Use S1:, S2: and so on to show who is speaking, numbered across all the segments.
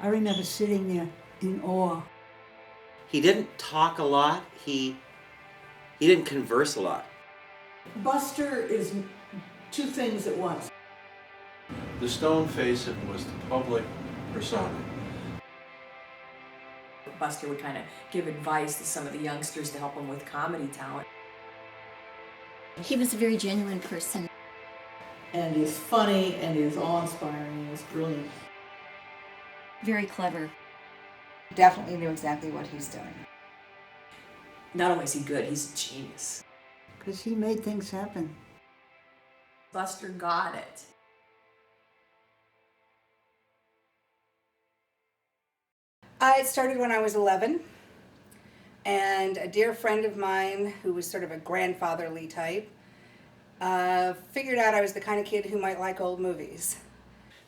S1: I remember sitting there in awe.
S2: He didn't talk a lot. He didn't converse a lot.
S1: Buster is two things at once.
S3: The stone face was the public persona.
S4: Buster would kind of give advice to some of the youngsters to help them with comedy talent.
S5: He was a very genuine person.
S1: And is funny and is awe-inspiring and is brilliant.
S5: Very clever.
S6: Definitely knew exactly what he's doing.
S4: Not only is he good, he's a genius.
S1: Because he made things happen.
S4: Buster got it.
S6: It started when I was 11, and a dear friend of mine, who was sort of a grandfatherly type, figured out I was the kind of kid who might like old movies.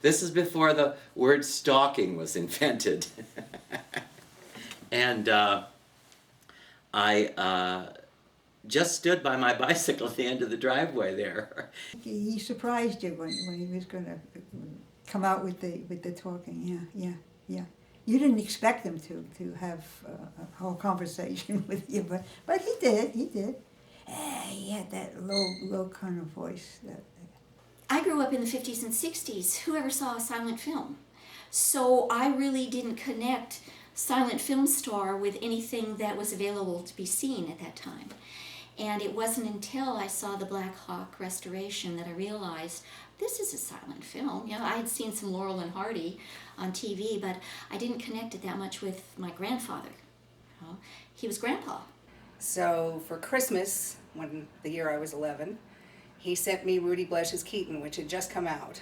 S2: This is before the word stalking was invented. And I just stood by my bicycle at the end of the driveway there.
S1: He surprised you when he was going to come out with the talking. Yeah. You didn't expect him to have a whole conversation with you, but he did. He had that low kind of voice.
S5: I grew up in the 50s and 60s. Who ever saw a silent film? So I really didn't connect silent film star with anything that was available to be seen at that time. And it wasn't until I saw the Black Hawk restoration that I realized this is a silent film. You know, I had seen some Laurel and Hardy on TV, but I didn't connect it that much with my grandfather. You know, he was Grandpa.
S6: So for Christmas, when the year I was 11, he sent me Rudy Blesch's Keaton, which had just come out.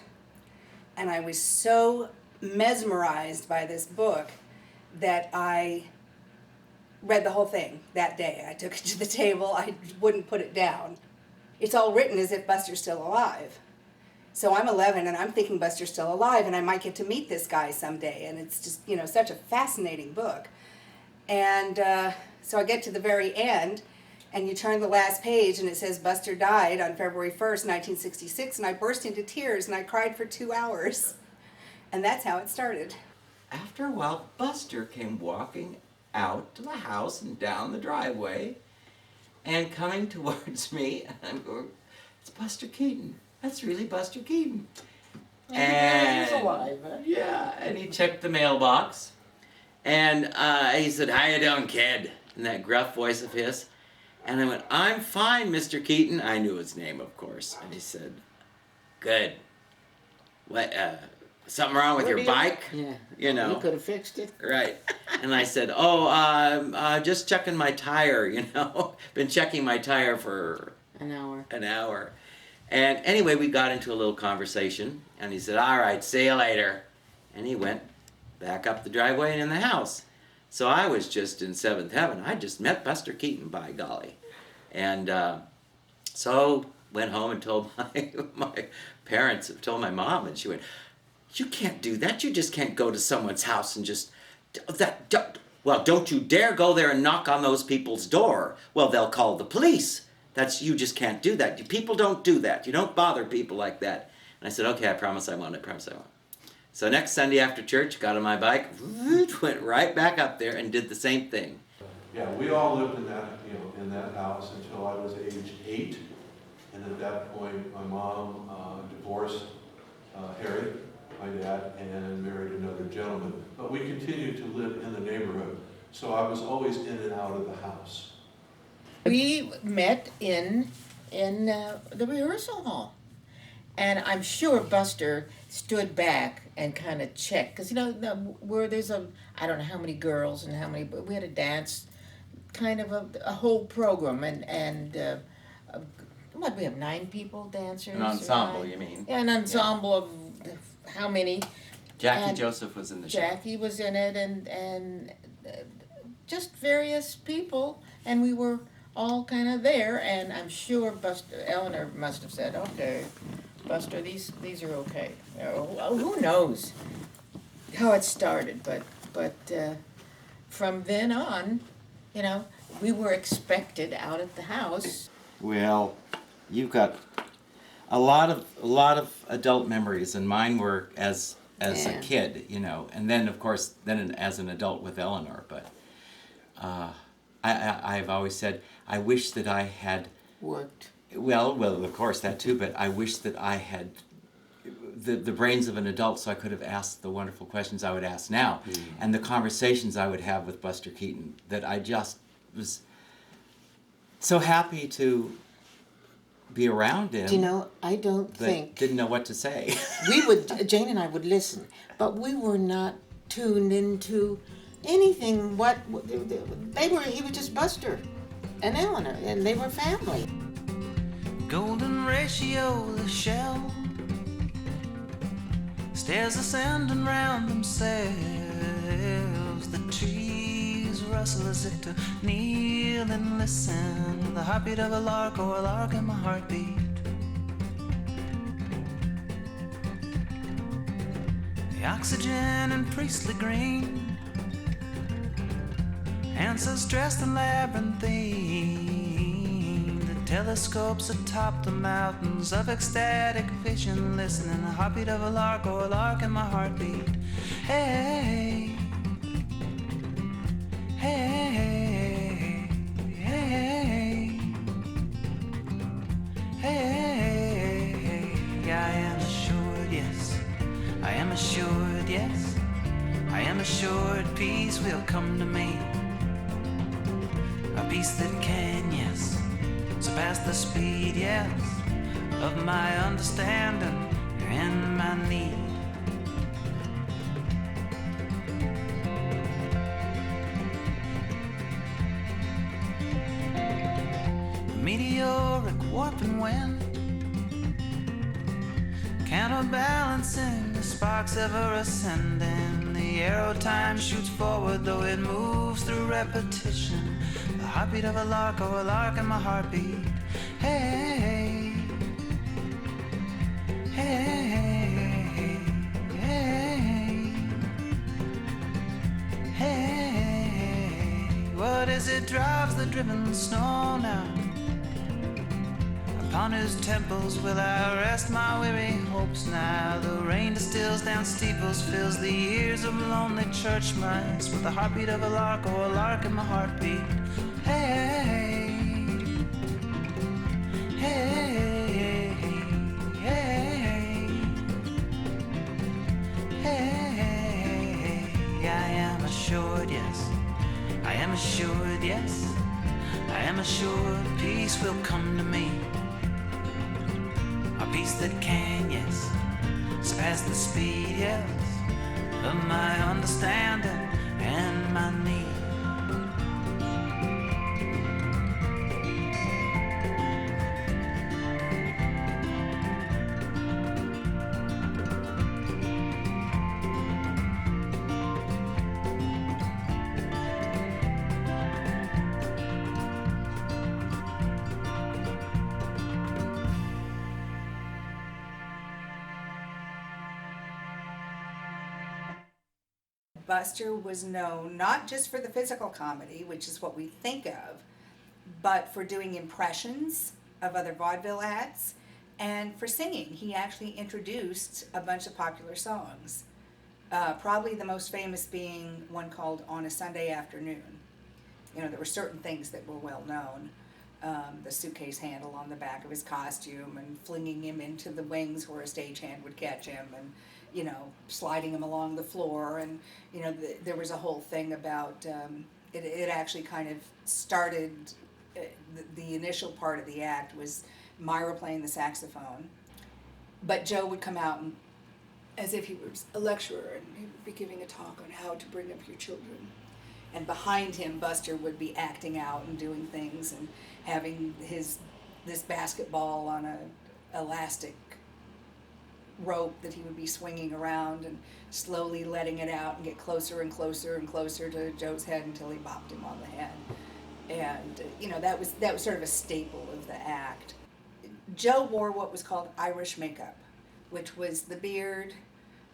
S6: And I was so mesmerized by this book that I read the whole thing that day. I took it to the table. I wouldn't put it down. It's all written as if Buster's still alive. So I'm 11 and I'm thinking Buster's still alive and I might get to meet this guy someday. And it's just, you know, such a fascinating book. And so I get to the very end and you turn the last page and it says Buster died on February 1st, 1966. And I burst into tears and I cried for 2 hours. And that's how it started.
S2: After a while, Buster came walking out to the house and down the driveway and coming towards me, and I'm going, it's Buster Keaton. That's really Buster Keaton. And
S7: he's alive, huh?
S2: Yeah, and he checked the mailbox, and he said, "How you doing, kid?" in that gruff voice of his. And I went, "I'm fine, Mr. Keaton." I knew his name, of course. And he said, "Good. What, something wrong with your bike?"
S7: Yeah.
S2: You know.
S7: You could have fixed it.
S2: Right. And I said, "Oh, just checking my tire, you know." Been checking my tire for
S7: An
S2: hour. And anyway, we got into a little conversation, and he said, "All right, see you later." And he went back up the driveway and in the house. So I was just in seventh heaven. I just met Buster Keaton, by golly. And so went home and told my parents, told my mom, and she went, "You can't do that. You just can't go to someone's house and just, well, don't you dare go there and knock on those people's door. Well, they'll call the police. You just can't do that. People don't do that. You don't bother people like that." And I said, "Okay, I promise I won't. So next Sunday after church, got on my bike, went right back up there and did the same thing.
S3: Yeah, we all lived in that house until I was age 8, and at that point, my mom divorced Harry, my dad, and married another gentleman. But we continued to live in the neighborhood, so I was always in and out of the house.
S7: We met in the rehearsal hall. And I'm sure Buster stood back and kind of checked. Because, you know, where there's I don't know how many girls and how many, but we had a dance, kind of a whole program. And what, we have 9 people dancers?
S2: An ensemble, you mean?
S7: Yeah, an ensemble of how many?
S2: Jackie Joseph was in the show.
S7: Jackie was in it, and just various people, and we were all kind of there, and I'm sure Eleanor must have said, "Okay, Buster, these are okay." You know, who knows how it started, but from then on, you know, we were expected out at the house.
S2: Well, you've got a lot of adult memories, and mine were as as a
S7: Yeah.
S2: kid, and then of course as an adult with Eleanor. But I've always said I wish that I had.
S7: Worked.
S2: Well, of course that too. But I wish that I had the brains of an adult, so I could have asked the wonderful questions I would ask now, and the conversations I would have with Buster Keaton. That I just was so happy to be around him.
S7: Do you know, I don't
S2: but
S7: think
S2: didn't know what to say.
S7: Jane and I would listen, but we were not tuned into anything. He was just Buster and Eleanor, and they were family.
S8: Golden ratio, the shell stairs ascending round themselves. The trees rustle as if to kneel and listen. The heartbeat of a lark or a lark in my heartbeat. The oxygen and priestly green, answers dressed in labyrinthine. The telescopes atop the mountains of ecstatic vision, listening. The heartbeat of a lark or a lark in my heartbeat. Hey, hey, hey, hey. I am assured, yes. I am assured, yes. I am assured peace will come to me. A peace that can, yes, surpass the speed, yes, of my understanding and my need. Meteoric warping wind, counterbalancing the sparks ever ascending. The arrow time shoots forward, though it moves through repetition. The heartbeat of a lark or a lark in my heartbeat. Hey, hey, hey, hey. What is it drives the driven snow now? Upon whose temples will I rest my weary hopes now? The rain distills down steeples, fills the ears of lonely church mice with the heartbeat of a lark or a lark in my heartbeat. Hey, hey, hey, hey. I am assured, yes. I am assured, yes. I am assured peace will come to me. A peace that can, yes, surpass the speed, yes, of my understanding and my need.
S6: Buster was known not just for the physical comedy, which is what we think of, but for doing impressions of other vaudeville acts and for singing. He actually introduced a bunch of popular songs, probably the most famous being one called On a Sunday Afternoon. You know, there were certain things that were well known. The suitcase handle on the back of his costume and flinging him into the wings where a stagehand would catch him, and you know, sliding him along the floor. And you know, there was a whole thing about it actually kind of started, the initial part of the act was Myra playing the saxophone, but Joe would come out and as if he was a lecturer, and he would be giving a talk on how to bring up your children, and behind him Buster would be acting out and doing things and having this basketball on a elastic rope that he would be swinging around and slowly letting it out and get closer and closer and closer to Joe's head until he bopped him on the head. And you know, that was sort of a staple of the act. Joe wore what was called Irish makeup, which was the beard,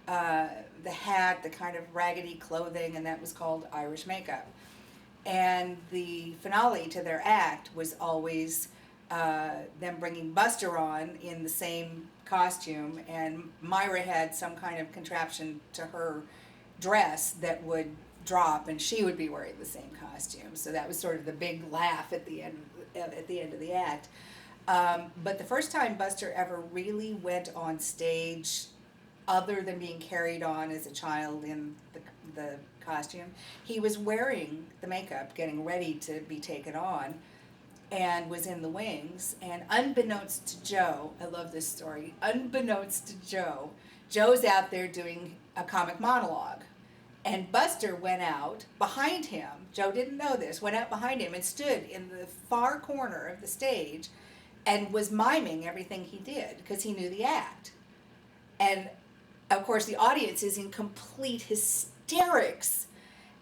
S6: the hat, the kind of raggedy clothing, and that was called Irish makeup. And the finale to their act was always them bringing Buster on in the same costume, and Myra had some kind of contraption to her dress that would drop, and she would be wearing the same costume. So that was sort of the big laugh at the end of the act. But the first time Buster ever really went on stage, other than being carried on as a child in the costume, he was wearing the makeup, getting ready to be taken on, and was in the wings. And unbeknownst to Joe, I love this story, unbeknownst to Joe, Joe's out there doing a comic monologue. And Buster went out behind him, Joe didn't know this, went out behind him and stood in the far corner of the stage and was miming everything he did because he knew the act. And of course the audience is in complete hysterics.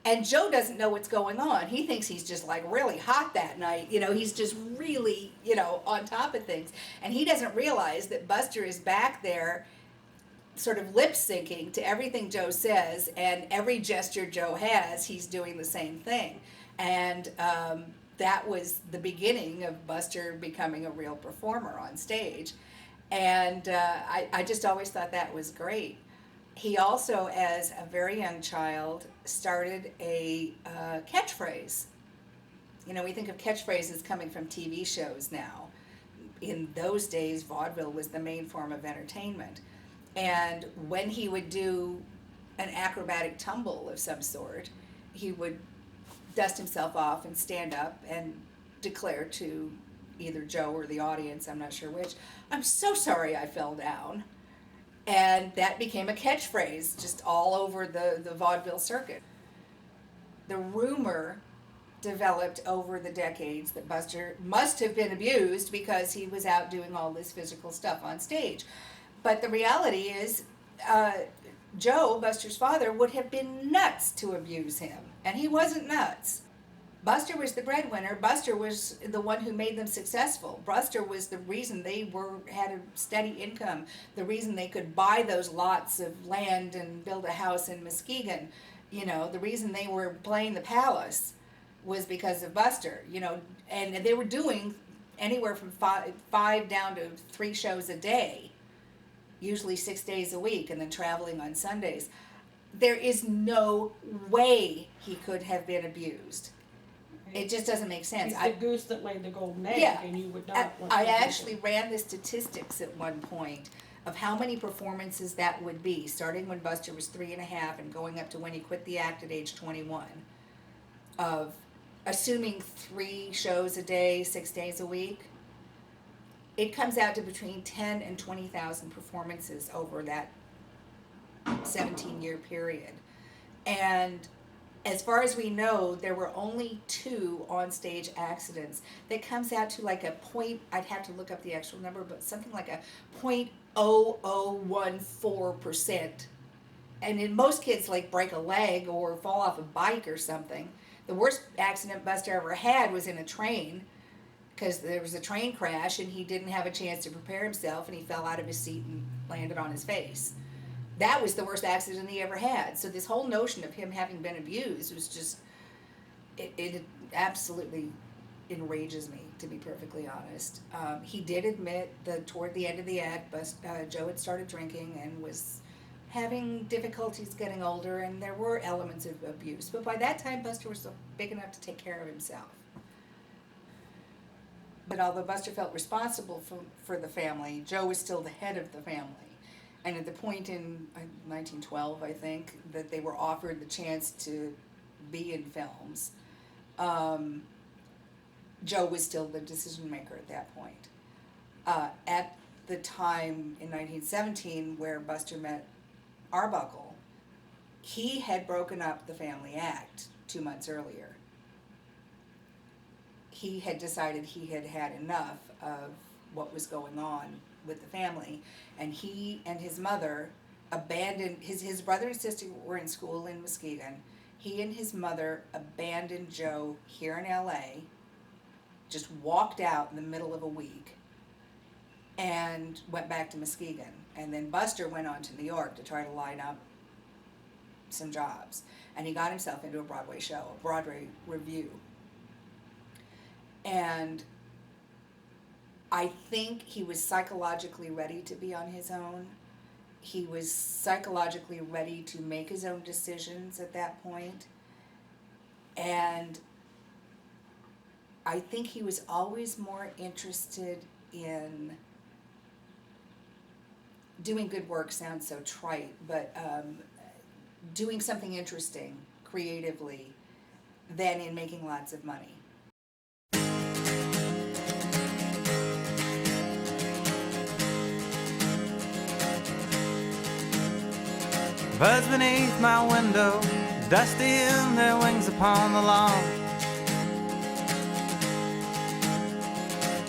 S6: And Joe doesn't know what's going on. He thinks he's just like really hot that night. You know, he's just really, you know, on top of things. And he doesn't realize that Buster is back there sort of lip syncing to everything Joe says, and every gesture Joe has, he's doing the same thing. And that was the beginning of Buster becoming a real performer on stage. And I just always thought that was great. He also, as a very young child, started a catchphrase. You know, we think of catchphrases coming from TV shows now. In those days, vaudeville was the main form of entertainment. And when he would do an acrobatic tumble of some sort, he would dust himself off and stand up and declare to either Joe or the audience, I'm not sure which, "I'm so sorry I fell down." And that became a catchphrase just all over the vaudeville circuit. The rumor developed over the decades that Buster must have been abused because he was out doing all this physical stuff on stage. But the reality is, Joe, Buster's father, would have been nuts to abuse him. And he wasn't nuts. Buster was the breadwinner. Buster was the one who made them successful. Buster was the reason they had a steady income, the reason they could buy those lots of land and build a house in Muskegon. You know, the reason they were playing the Palace was because of Buster, you know, and they were doing anywhere from five down to 3 shows a day, usually 6 days a week, and then traveling on Sundays. There is no way he could have been abused. It just doesn't make sense.
S9: He's the goose that laid the golden egg,
S6: Yeah.
S9: and you would not want
S6: I
S9: to do
S6: actually ran the statistics at one point of how many performances that would be, starting when Buster was 3.5 and going up to when he quit the act at age 21, of assuming 3 shows a day, 6 days a week. It comes out to between 10 and 20,000 performances over that 17-year period. And as far as we know, there were only 2 on-stage accidents. That comes out to like a point, I'd have to look up the actual number, but something like a 0.0014%. And in most kids, like break a leg or fall off a bike or something. The worst accident Buster ever had was in a train, because there was a train crash and he didn't have a chance to prepare himself and he fell out of his seat and landed on his face. That was the worst accident he ever had. So this whole notion of him having been abused was just, it absolutely enrages me, to be perfectly honest. He did admit that toward the end of the act, Joe had started drinking and was having difficulties getting older, and there were elements of abuse. But by that time, Buster was big enough to take care of himself. But although Buster felt responsible for the family, Joe was still the head of the family. And at the point in 1912, I think, that they were offered the chance to be in films, Joe was still the decision maker at that point. At the time in 1917 where Buster met Arbuckle, he had broken up the family act 2 months earlier. He had decided he had had enough of what was going on with the family, and he and his mother abandoned, his brother and sister were in school in Muskegon. He and his mother abandoned Joe here in LA, just walked out in the middle of a week, and went back to Muskegon. And then Buster went on to New York to try to line up some jobs, and he got himself into a Broadway show, a Broadway review. And I think he was psychologically ready to be on his own. He was psychologically ready to make his own decisions at that point. And I think he was always more interested in doing good work. Sounds so trite, but doing something interesting creatively than in making lots of money.
S8: Birds beneath my window, dusty in their wings upon the lawn.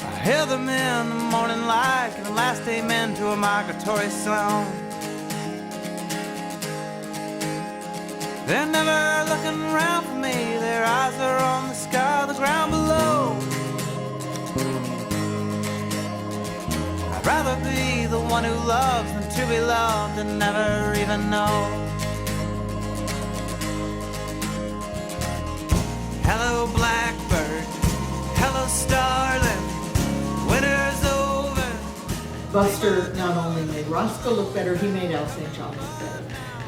S8: I hear them in the morning like the last amen to a migratory song. They're never looking around for me, their eyes are on the sky, the ground below. I'd rather be the one who loves than to be loved and never even know. Hello blackbird, hello starling, winter's over.
S10: Buster not only made Roscoe look better, he made Al St. John look better.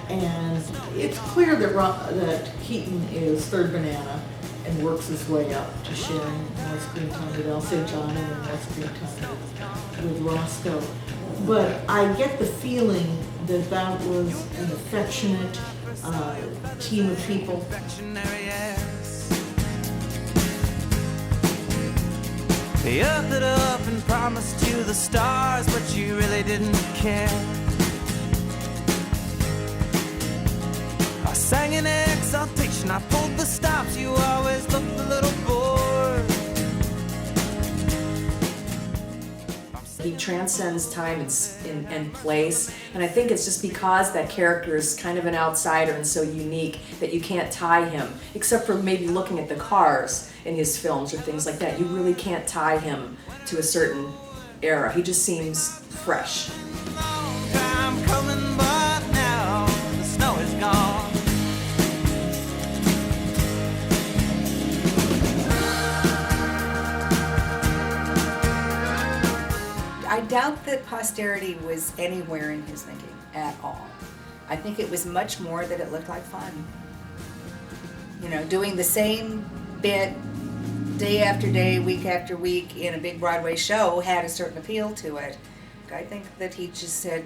S10: And it's clear that Keaton is third banana and works his way up to sharing more screen time with Al St. John and then more screen time with Roscoe. But I get the feeling that that was an affectionate team of people.
S8: You earthed it up and promised you the stars, but you really didn't care. I sang in exaltation, I pulled the stops, you always looked a little bored.
S4: He transcends time and place, and I think it's just because that character is kind of an outsider and so unique that you can't tie him, except for maybe looking at the cars in his films or things like that. You really can't tie him to a certain era. He just seems fresh.
S8: Long time coming, but now the snow is gone.
S6: I doubt that posterity was anywhere in his thinking at all. I think it was much more that it looked like fun. You know, doing the same bit day after day, week after week in a big Broadway show had a certain appeal to it. I think that he just said,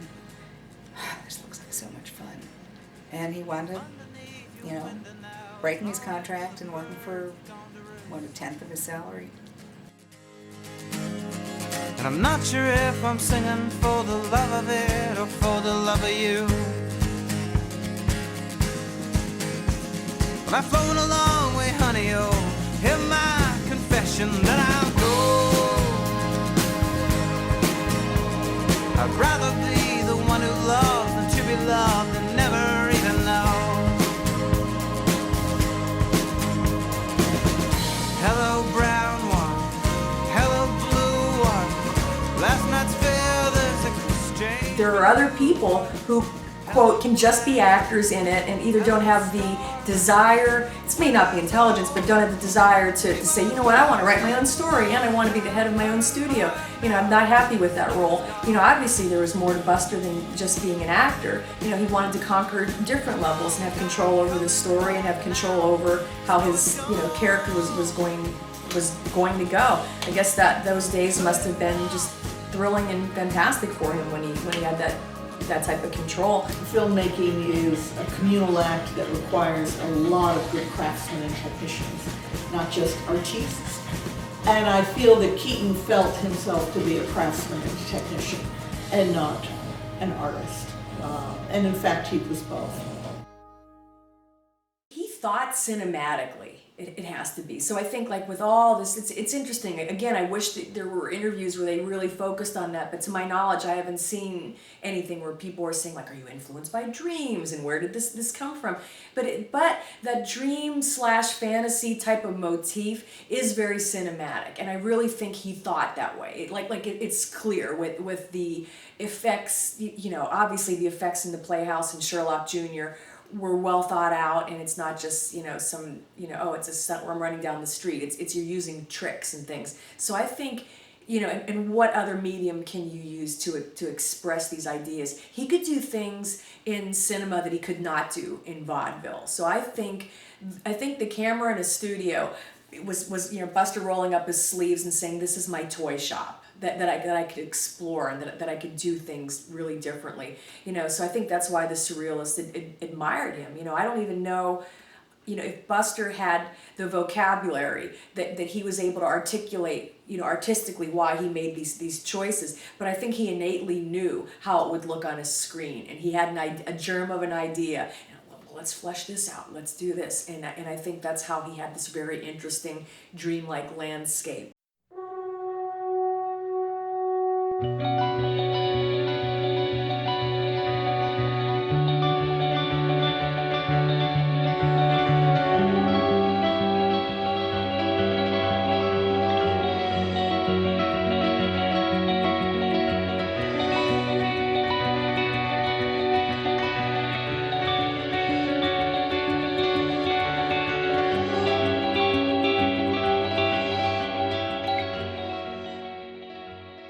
S6: oh, this looks like so much fun. And he wound up, you know, breaking his contract and working for, what, 1/10 of his salary.
S8: And I'm not sure if I'm singing for the love of it or for the love of you. But I've flown a long way, honey, oh, hear my confession that I'm gold. I'd rather be the one who loves than to be loved and never even know. Hello, brown one, hello, blue one, last night's feathers exchanged.
S4: There are other people who, quote, can just be actors in it and either don't have the desire, this may not be intelligence, but don't have the desire to say, you know what, I want to write my own story and I want to be the head of my own studio. You know, I'm not happy with that role. You know, obviously there was more to Buster than just being an actor. You know, he wanted to conquer different levels and have control over the story and have control over how his, you know, character was going to go. I guess that those days must have been just thrilling and fantastic for him when he had that type of control.
S10: Filmmaking is a communal act that requires a lot of good craftsmen and technicians, not just artists. And I feel that Keaton felt himself to be a craftsman and technician and not an artist. And in fact, he was both.
S4: He thought cinematically, it has to be. So I think like with all this, it's interesting. Again, I wish that there were interviews where they really focused on that, but to my knowledge, I haven't seen anything where people are saying like, are you influenced by dreams and where did this come from? But that dream / fantasy type of motif is very cinematic, and I really think he thought that way. It's clear with the effects, you know, obviously the effects in the Playhouse and Sherlock Jr. were well thought out, and it's not just, you know, some, you know, oh, it's a stunt where I'm running down the street. It's you're using tricks and things. So I think you know, and what other medium can you use to express these ideas? He could do things in cinema that he could not do in vaudeville. So I think the camera in a studio was you know, Buster rolling up his sleeves and saying, "This is my toy shop." That I could explore, and that I could do things really differently. You know, so I think that's why the surrealists admired him. You know, I don't even know, you know, if Buster had the vocabulary that he was able to articulate, you know, artistically why he made these choices. But I think he innately knew how it would look on a screen, and he had a germ of an idea. Well, let's flesh this out. Let's do this, and I think that's how he had this very interesting, dreamlike landscape.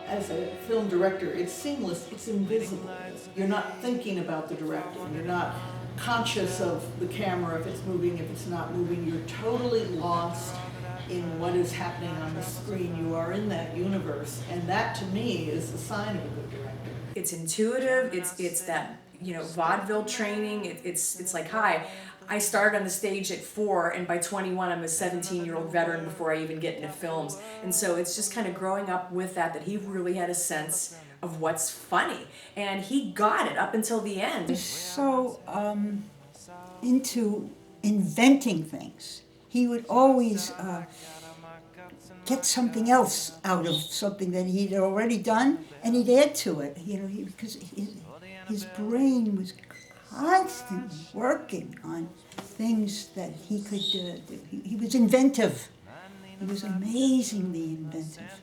S10: As a film director, it's seamless, it's invisible. You're not thinking about the directing, you're not conscious of the camera, if it's moving, if it's not moving. You're totally lost in what is happening on the screen. You are in that universe, and that to me is the sign of a good director.
S4: It's intuitive, it's that, you know, vaudeville training. It's like, hi, I started on the stage at 4, and by 21 I'm a 17-year-old veteran before I even get into films. And so it's just kind of growing up with that he really had a sense of what's funny, and he got it up until the end.
S1: So into inventing things. He would always get something else out of something that he'd already done, and he'd add to it. You know, because his brain was constantly working on things that he could do. He was inventive. He was amazingly inventive.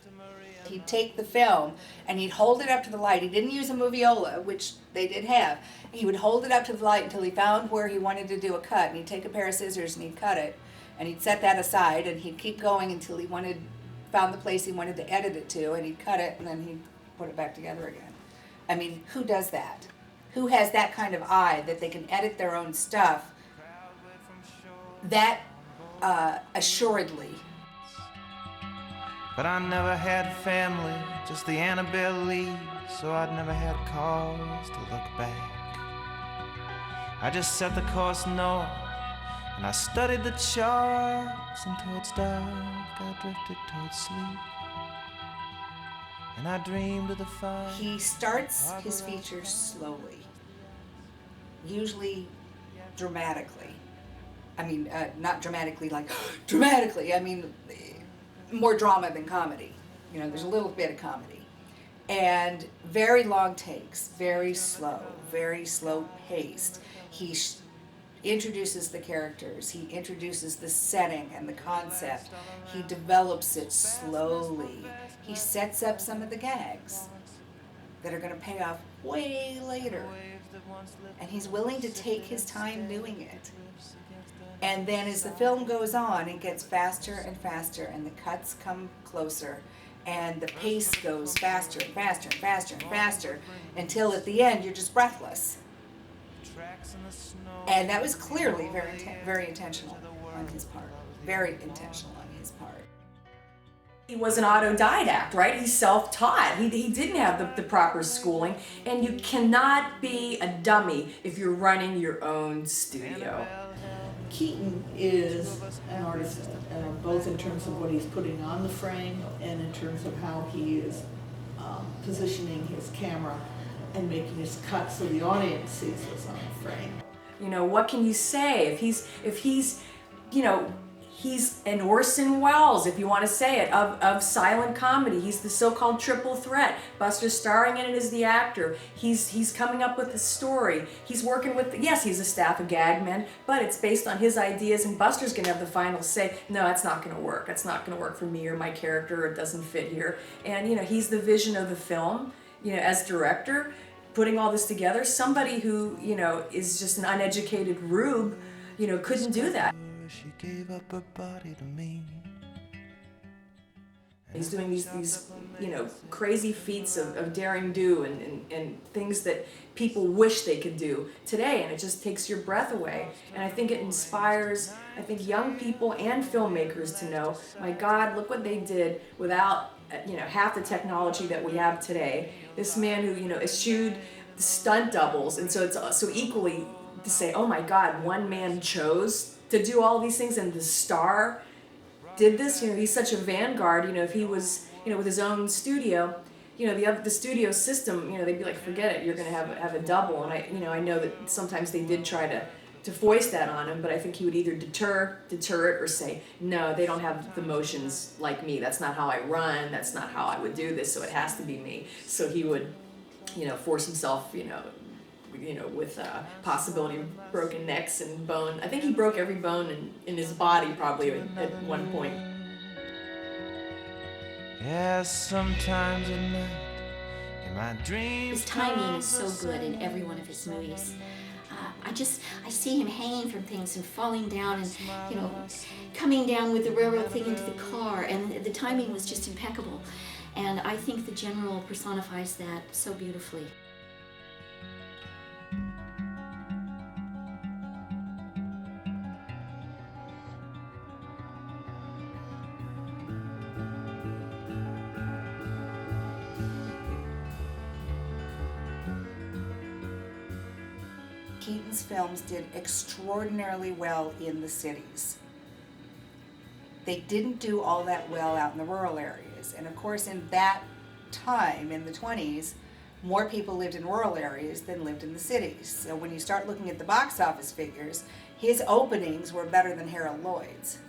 S6: He'd take the film and he'd hold it up to the light. He didn't use a moviola, which they did have. He would hold it up to the light until he found where he wanted to do a cut, and he'd take a pair of scissors and he'd cut it, and he'd set that aside, and he'd keep going until he found the place he wanted to edit it to, and he'd cut it, and then he'd put it back together again. I mean, who does that? Who has that kind of eye that they can edit their own stuff that assuredly?
S8: But I never had family, just the Annabelle leaves, so I'd never had cause to look back. I just set the course north, and I studied the charts, and towards dark I drifted towards sleep, and I dreamed of the fire.
S6: He starts his features slowly, usually dramatically. I mean, not dramatically like dramatically, I mean more drama than comedy. You know, there's a little bit of comedy. And very long takes, very slow paced. He introduces the characters, he introduces the setting and the concept. He develops it slowly. He sets up some of the gags that are going to pay off way later. And he's willing to take his time doing it. And then as the film goes on, it gets faster and faster, and the cuts come closer, and the pace goes faster and faster and faster and faster, until at the end you're just breathless. And that was clearly very intentional on his part. Very intentional on his part.
S4: He was an autodidact, right? He's self-taught. He didn't have the proper schooling, and you cannot be a dummy if you're running your own studio.
S10: Keaton is an artist, both in terms of what he's putting on the frame and in terms of how he is positioning his camera and making his cut so the audience sees what's on the frame.
S4: You know, what can you say if he's, you know, he's an Orson Welles, if you want to say it, of silent comedy. He's the so-called triple threat. Buster's starring in it as the actor. He's coming up with the story. He's working with, yes, he's a staff of gag men, but it's based on his ideas, and Buster's going to have the final say. No, that's not going to work. That's not going to work for me or my character. It doesn't fit here. And, you know, he's the vision of the film, you know, as director, putting all this together. Somebody who, you know, is just an uneducated rube, you know, couldn't do that.
S8: She gave up her body to me,
S4: He's doing these crazy feats of daring do and things that people wish they could do today, and it just takes your breath away. And I think it inspires, young people and filmmakers to know, my God, look what they did without half the technology that we have today. This man who eschewed stunt doubles, and so it's so equally to say, oh my God, one man chose to do all these things, and the star did this. He's such a vanguard. If he was with his own studio, the studio system, they'd be like, forget it, you're gonna have a double. And I know that sometimes they did try to foist that on him, but I think he would either deter it or say, no, they don't have the motions like me, that's not how I run, that's not how I would do this, so it has to be me. So he would force himself with possibility of broken necks and bone. I think he broke every bone in his body probably at one point.
S8: Yes, sometimes at night in my dreams.
S5: His timing is so good in every one of his movies. I see him hanging from things and falling down and, coming down with the railroad thing into the car, and the timing was just impeccable. And I think the General personifies that so beautifully.
S6: Keaton's films did extraordinarily well in the cities. They didn't do all that well out in the rural areas. And of course, in that time, in the 20s, more people lived in rural areas than lived in the cities. So when you start looking at the box office figures, his openings were better than Harold Lloyd's.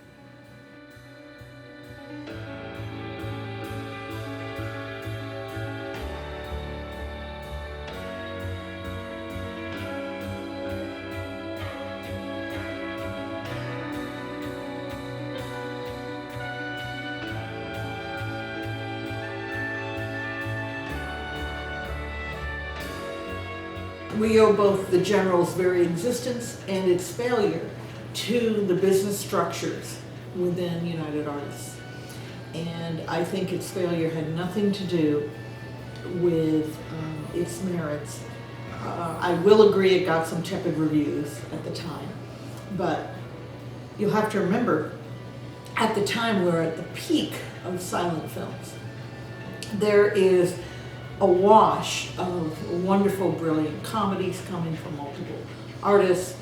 S10: We owe both the General's very existence and its failure to the business structures within United Artists. And I think its failure had nothing to do with its merits. I will agree it got some tepid reviews at the time, but you'll have to remember, at the time we were at the peak of silent films. There is a wash of wonderful, brilliant comedies coming from multiple artists.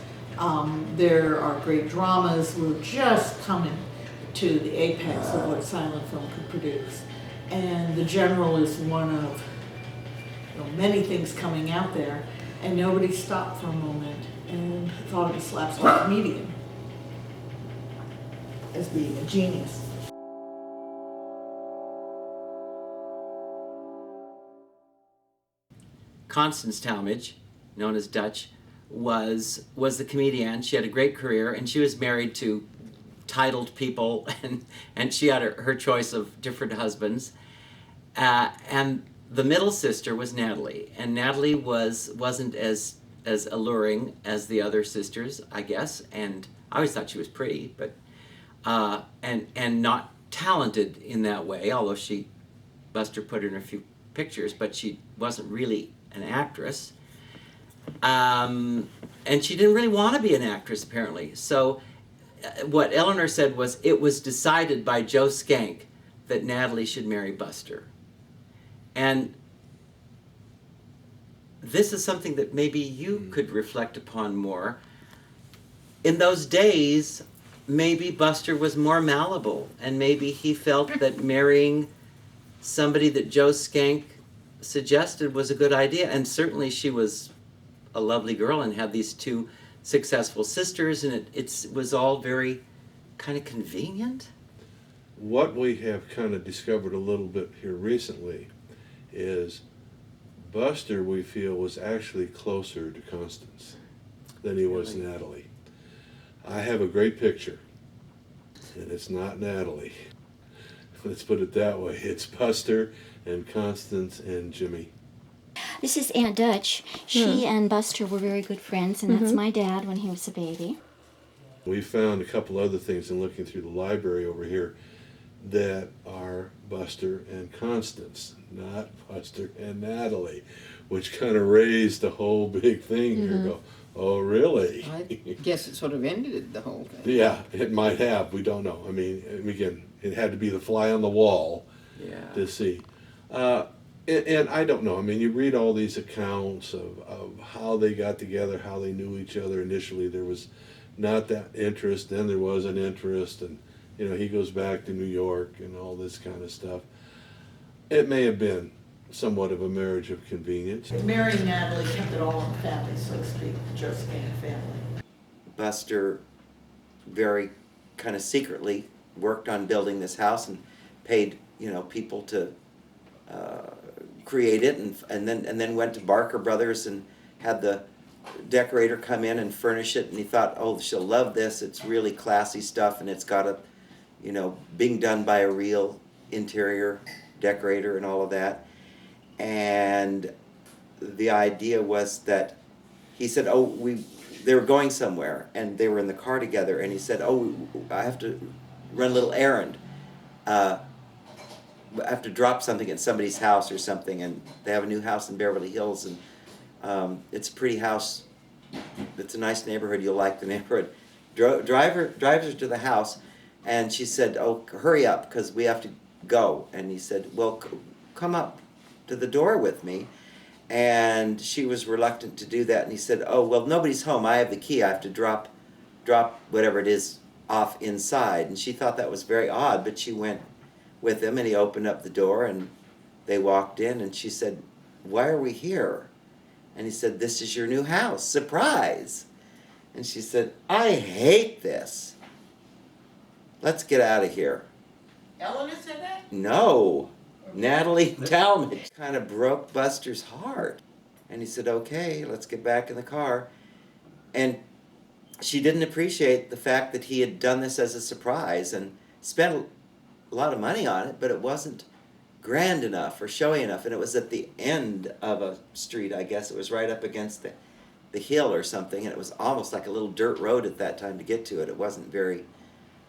S10: There are great dramas. We're just coming to the apex of what silent film could produce. And The General is one of many things coming out there, and nobody stopped for a moment and thought of a slapstick comedian as being a genius.
S2: Constance Talmadge, known as Dutch, was the comedian. She had a great career, and she was married to titled people, and she had her choice of different husbands. And the middle sister was Natalie, and Natalie wasn't as alluring as the other sisters, I guess. And I always thought she was pretty, but and not talented in that way. Although Buster put her in a few pictures, but she wasn't really an actress, and she didn't really want to be an actress, apparently. So what Eleanor said was, it was decided by Joe Skank that Natalie should marry Buster. And this is something that maybe you could reflect upon more. In those days, maybe Buster was more malleable, and maybe he felt that marrying somebody that Joe Skank suggested was a good idea. And certainly she was a lovely girl and had these two successful sisters, and it was all very kind of convenient.
S3: What we have kind of discovered a little bit here recently is Buster, we feel, was actually closer to Constance than he was Natalie. I have a great picture, and it's not Natalie. Let's put it that way. It's Buster and Constance and Jimmy.
S5: This is Aunt Dutch. She and Buster were very good friends, and that's my dad when he was a baby.
S3: We found a couple other things in looking through the library over here. that are Buster and Constance, not Buster and Natalie, which kind of raised the whole big thing here. Go, oh, really?
S7: I guess it sort of ended the whole thing.
S3: Yeah, it might have. We don't know. I mean, again, it had to be the fly on the wall to see. And I don't know. I mean, you read all these accounts of how they got together, how they knew each other. Initially, there was not that interest. Then there was an interest, and you know, he goes back to New York and all this kind of stuff. It may have been somewhat of a marriage of convenience.
S10: Mary and Natalie kept it all in the family, so to speak, the Josephine family.
S2: Buster very kind of secretly worked on building this house and paid, you know, people to create it, and then went to Barker Brothers and had the decorator come in and furnish it, and he thought, oh, she'll love this, it's really classy stuff, and it's got a, you know, being done by a real interior decorator and all of that. And the idea was that he said, oh, they were going somewhere, and they were in the car together, and he said, oh, I have to run a little errand. I have to drop something at somebody's house or something, and they have a new house in Beverly Hills, and it's a pretty house. It's a nice neighborhood. You'll like the neighborhood. Drives her to the house, and she said, oh, hurry up, because we have to go. And he said, well, come up to the door with me. And she was reluctant to do that, and he said, oh, well, nobody's home. I have the key. I have to drop whatever it is off inside. And she thought that was very odd, but she went with him, and he opened up the door, and they walked in, and she said, why are we here? And he said, this is your new house. Surprise. And she said, I hate this. Let's get out of here.
S7: Eleanor said that?
S2: No. Natalie Talmadge kind of broke Buster's heart. And he said, okay, let's get back in the car. And she didn't appreciate the fact that he had done this as a surprise and spent a lot of money on it, but it wasn't grand enough or showy enough. And it was at the end of a street, I guess. It was right up against the hill or something, and it was almost like a little dirt road at that time to get to it. It wasn't very,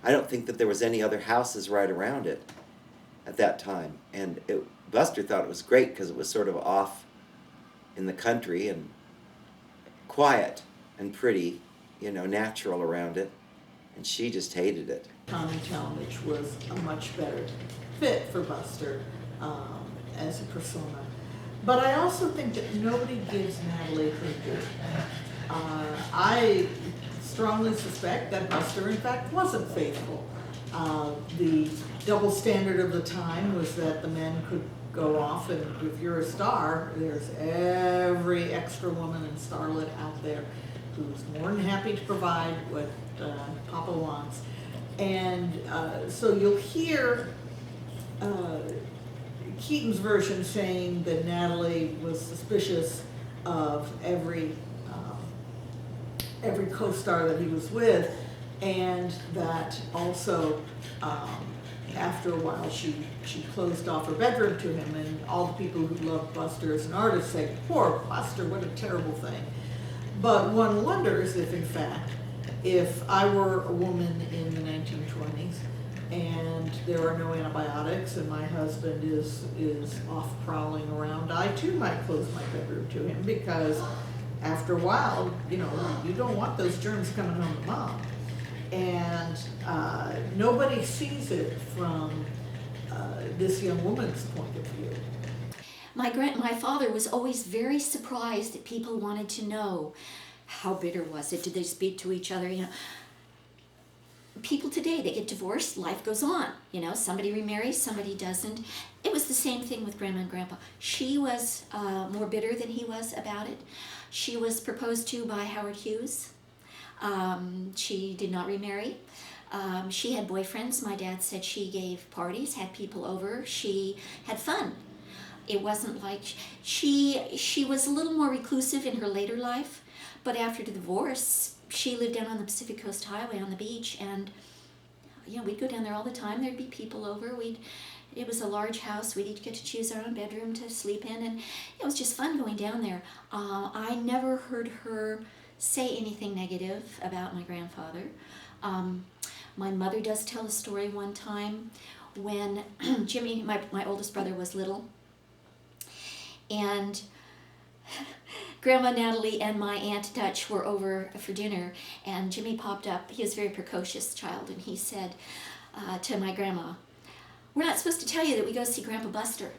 S2: I don't think that there was any other houses right around it at that time. And Buster thought it was great because it was sort of off in the country and quiet and pretty, you know, natural around it. And she just hated it.
S10: Tommy Talmadge was a much better fit for Buster as a persona. But I also think that nobody gives Natalie her due. I strongly suspect that Buster, in fact, wasn't faithful. The double standard of the time was that the men could go off, and if you're a star, there's every extra woman and starlet out there who's more than happy to provide what Papa wants. And so you'll hear Keaton's version saying that Natalie was suspicious of every co-star that he was with, and that also after a while she closed off her bedroom to him, and all the people who loved Buster as an artist say, poor Buster, what a terrible thing. But one wonders if, in fact, if I were a woman in the 1920s and there are no antibiotics and my husband is off prowling around, I too might close my bedroom to him, because after a while, you know, you don't want those germs coming home to mom. And nobody sees it from this young woman's point of view.
S5: My father was always very surprised that people wanted to know, how bitter was it? Did they speak to each other? You know, people today, they get divorced, life goes on. You know, somebody remarries, somebody doesn't. It was the same thing with Grandma and Grandpa. She was more bitter than he was about it. She was proposed to by Howard Hughes. She did not remarry. She had boyfriends. My dad said she gave parties, had people over. She had fun. It wasn't like she was a little more reclusive in her later life, but after the divorce, she lived down on the Pacific Coast Highway on the beach, and you know, we'd go down there all the time. There'd be people over. It was a large house. We'd each get to choose our own bedroom to sleep in, and it was just fun going down there. I never heard her say anything negative about my grandfather. My mother does tell a story one time when Jimmy, my oldest brother, was little. And Grandma Natalie and my Aunt Dutch were over for dinner, and Jimmy popped up. He was a very precocious child, and he said to my grandma, "We're not supposed to tell you that we go see Grandpa Buster."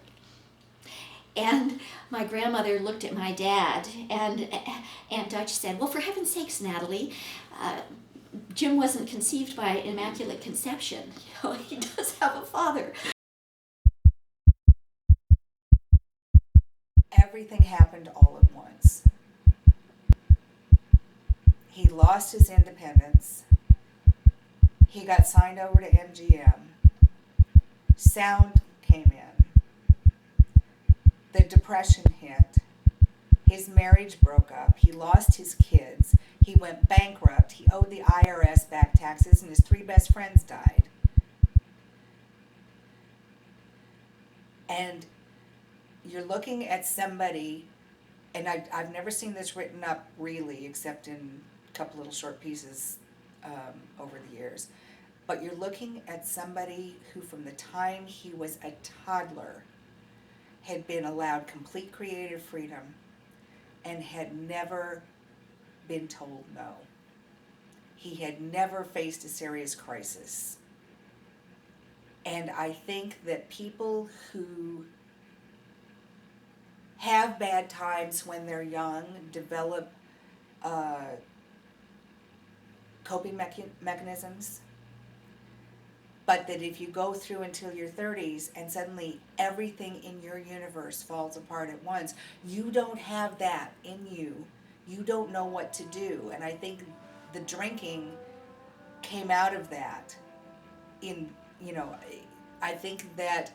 S5: And my grandmother looked at my dad, and Aunt Dutch said, "Well, for heaven's sakes, Natalie, Jim wasn't conceived by immaculate conception. You know, he does have a father."
S6: Everything happened all at once. He lost his independence. He got signed over to MGM. Sound came in. The Depression hit. His marriage broke up. He lost his kids. He went bankrupt. He owed the IRS back taxes, and his 3 best friends died. And you're looking at somebody, and I've never seen this written up really, except in a couple little short pieces over the years, but you're looking at somebody who from the time he was a toddler had been allowed complete creative freedom and had never been told no. He had never faced a serious crisis. And I think that people who have bad times when they're young develop coping mechanisms, but that if you go through until your 30s and suddenly everything in your universe falls apart at once, you don't have that in you. You don't know what to do. And I think the drinking came out of that. I think that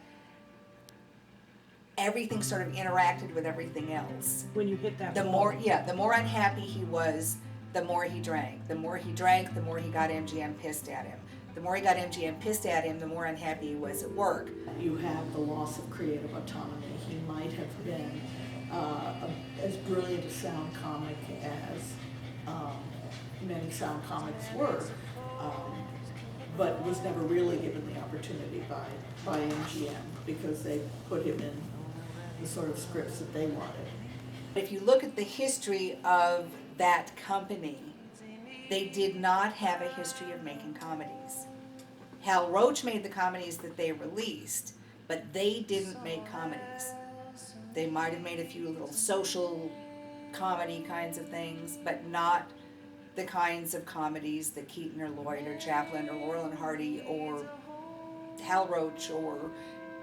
S6: everything sort of interacted with everything else.
S9: When you hit that
S6: The
S9: wall.
S6: the more unhappy he was, the more he drank. The more he drank, the more he got MGM pissed at him. The more he got MGM pissed at him, the more unhappy he was at work.
S10: You have the loss of creative autonomy. He might have been as brilliant a sound comic as many sound comics were, but was never really given the opportunity by MGM because they put him in the sort of scripts that they wanted.
S6: If you look at the history of that company, they did not have a history of making comedies. Hal Roach made the comedies that they released, but they didn't make comedies. They might have made a few little social comedy kinds of things, but not the kinds of comedies that Keaton or Lloyd or Chaplin or Laurel and Hardy or Hal Roach or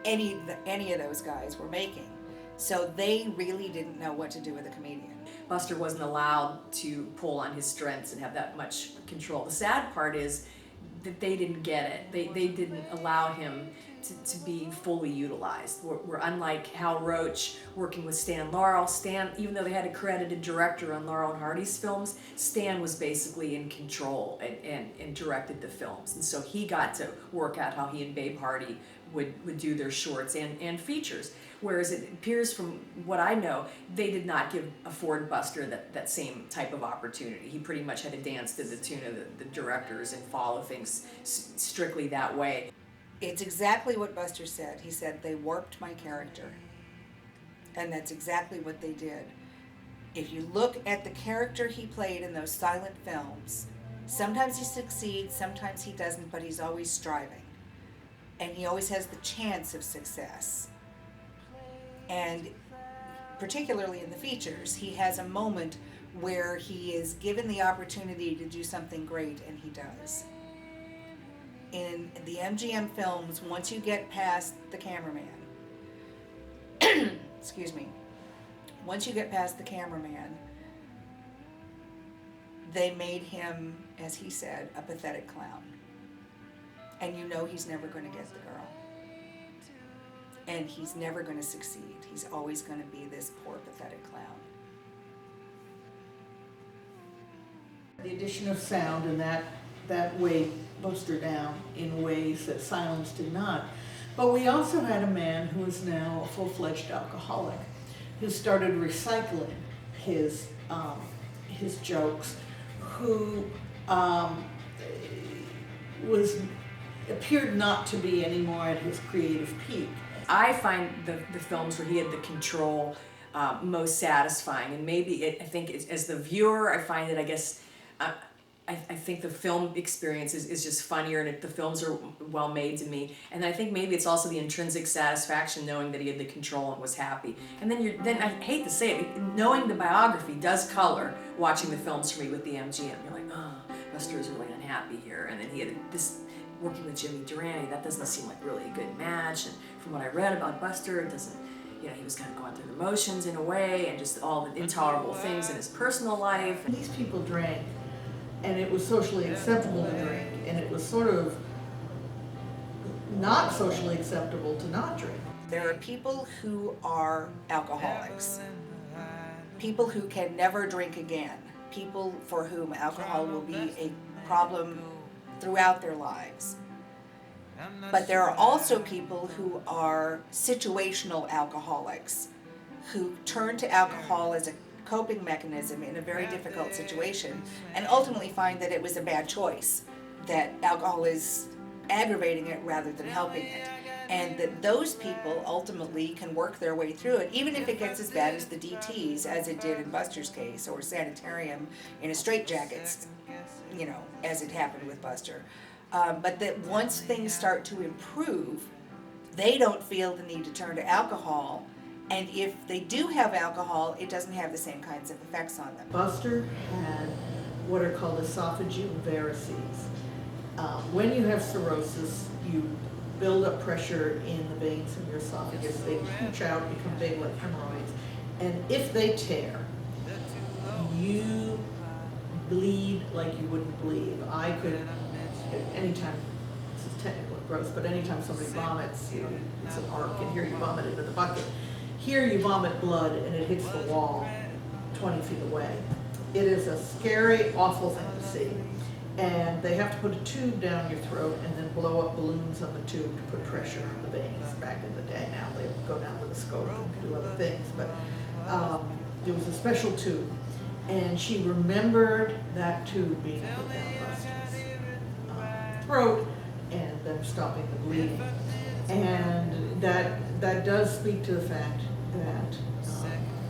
S6: any of those guys were making. So they really didn't know what to do with a comedian.
S4: Buster wasn't allowed to pull on his strengths and have that much control. The sad part is that they didn't get it. They didn't allow him to be fully utilized. We're unlike Hal Roach working with Stan Laurel. Stan, even though they had a credited director on Laurel and Hardy's films, Stan was basically in control and directed the films. And so he got to work out how he and Babe Hardy would do their shorts and features. Whereas it appears from what I know, they did not afford Buster that same type of opportunity. He pretty much had to dance to the tune of the directors and follow things strictly that way.
S6: It's exactly what Buster said. He said, they warped my character. And that's exactly what they did. If you look at the character he played in those silent films, sometimes he succeeds, sometimes he doesn't, but he's always striving. And he always has the chance of success. And particularly in the features, he has a moment where he is given the opportunity to do something great, and he does. In the MGM films, once you get past the cameraman, excuse me, once you get past the cameraman, they made him, as he said, a pathetic clown. And you know he's never going to get the girl. And he's never going to succeed. He's always going to be this poor, pathetic clown.
S10: The addition of sound and that weighed Buster down in ways that silence did not. But we also had a man who is now a full-fledged alcoholic, who started recycling his jokes, who was appeared not to be anymore at his creative peak.
S4: I find the films where he had the control most satisfying, and maybe I think as the viewer, I find it, I guess, I think the film experience is just funnier, and the films are well made to me. And I think maybe it's also the intrinsic satisfaction knowing that he had the control and was happy. And then I hate to say it, knowing the biography does color watching the films for me with the MGM. You're like, oh, Buster is really unhappy here, and then he had this. Working with Jimmy Durante, that doesn't seem like really a good match. And from what I read about Buster, it doesn't, he was kind of going through the motions in a way, and just all the intolerable things in his personal life.
S10: These people drank, and it was socially acceptable to drink, and it was sort of not socially acceptable to not drink.
S6: There are people who are alcoholics, people who can never drink again, people for whom alcohol will be a problem throughout their lives. But there are also people who are situational alcoholics, who turn to alcohol as a coping mechanism in a very difficult situation, and ultimately find that it was a bad choice, that alcohol is aggravating it rather than helping it, and that those people ultimately can work their way through it, even if it gets as bad as the DTs, as it did in Buster's case, or sanitarium in a straitjacket, as it happened with Buster. But that once things start to improve, they don't feel the need to turn to alcohol, and if they do have alcohol, it doesn't have the same kinds of effects on them.
S10: Buster had what are called esophageal varices. When you have cirrhosis, you build up pressure in the veins in your esophagus. They pooch out, become big like hemorrhoids, and if they tear, you bleed like you wouldn't believe. I could, anytime, this is technical and gross, but anytime somebody vomits, it's an arc, and here you vomit into the bucket. Here you vomit blood and it hits the wall 20 feet away. It is a scary, awful thing to see. And they have to put a tube down your throat and then blow up balloons on the tube to put pressure on the veins. Back in the day, now they go down with a scope and do other things, but there was a special tube. And she remembered that tube being put down Buster's throat and them stopping the bleeding. And that does speak to the fact that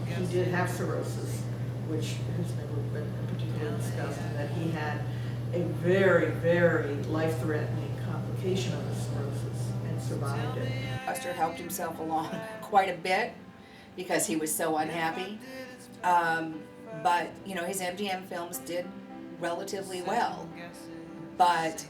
S10: he did have cirrhosis, which has never been particularly discussed, and that he had a very, very life-threatening complication of his cirrhosis and survived it.
S6: Buster helped himself along quite a bit because he was so unhappy. But, his MGM films did relatively well. But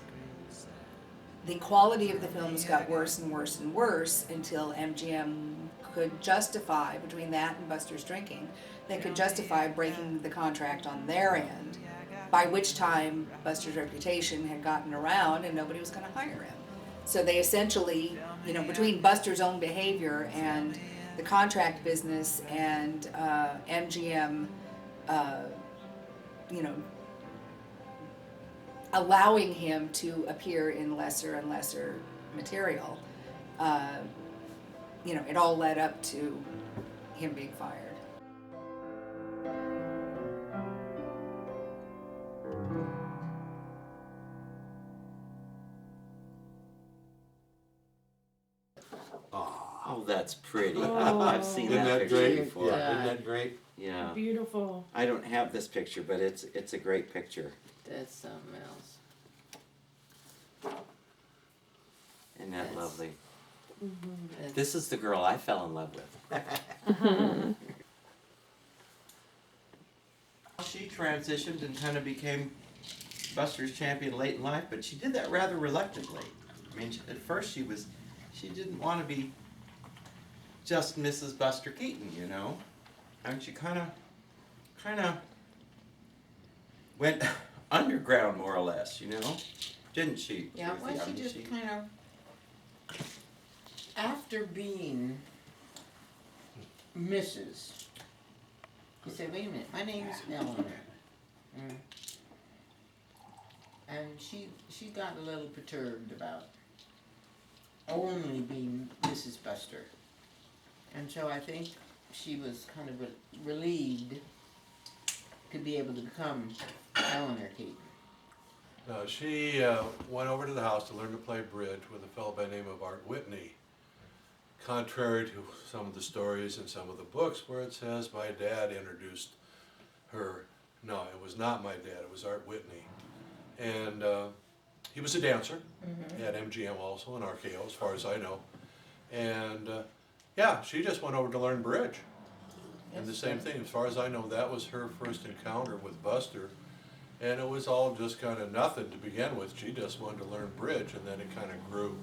S6: the quality of the films got worse and worse and worse until MGM could justify, between that and Buster's drinking, they could justify breaking the contract on their end, by which time Buster's reputation had gotten around and nobody was going to hire him. So they essentially, between Buster's own behavior and the contract business and MGM, allowing him to appear in lesser and lesser material, it all led up to him being fired.
S2: Oh, that's pretty.
S9: Oh.
S2: I've seen
S3: Isn't
S2: that
S3: that
S2: picture
S3: great?
S2: before.
S3: Yeah, isn't that great?
S2: Yeah.
S9: Beautiful.
S2: I don't have this picture, but it's a great picture.
S7: That's something else.
S2: Isn't that
S7: Yes.
S2: lovely?
S7: That's-
S2: This is the girl I fell in love with. She transitioned and kind of became Buster's champion late in life, but she did that rather reluctantly. I mean, at first she didn't want to be just Mrs. Buster Keaton, and she kind of went underground more or less, didn't she?
S7: Yeah,
S2: Ruthie?
S7: well,
S2: I
S7: she
S2: mean,
S7: just kind of, after being Mrs., she said, wait a minute, my name's Eleanor. Mm. And she got a little perturbed about only being Mrs. Buster. And so I think she was kind of relieved to be able to become Eleanor Keaton.
S3: No, she went over to the house to learn to play bridge with a fellow by the name of Art Whitney. Contrary to some of the stories in some of the books where it says my dad introduced her. No, it was not my dad, it was Art Whitney. And he was a dancer at MGM also and RKO as far as I know. And yeah, she just went over to learn bridge. And the same thing, as far as I know, that was her first encounter with Buster. And it was all just kind of nothing to begin with. She just wanted to learn bridge, and then it kind of grew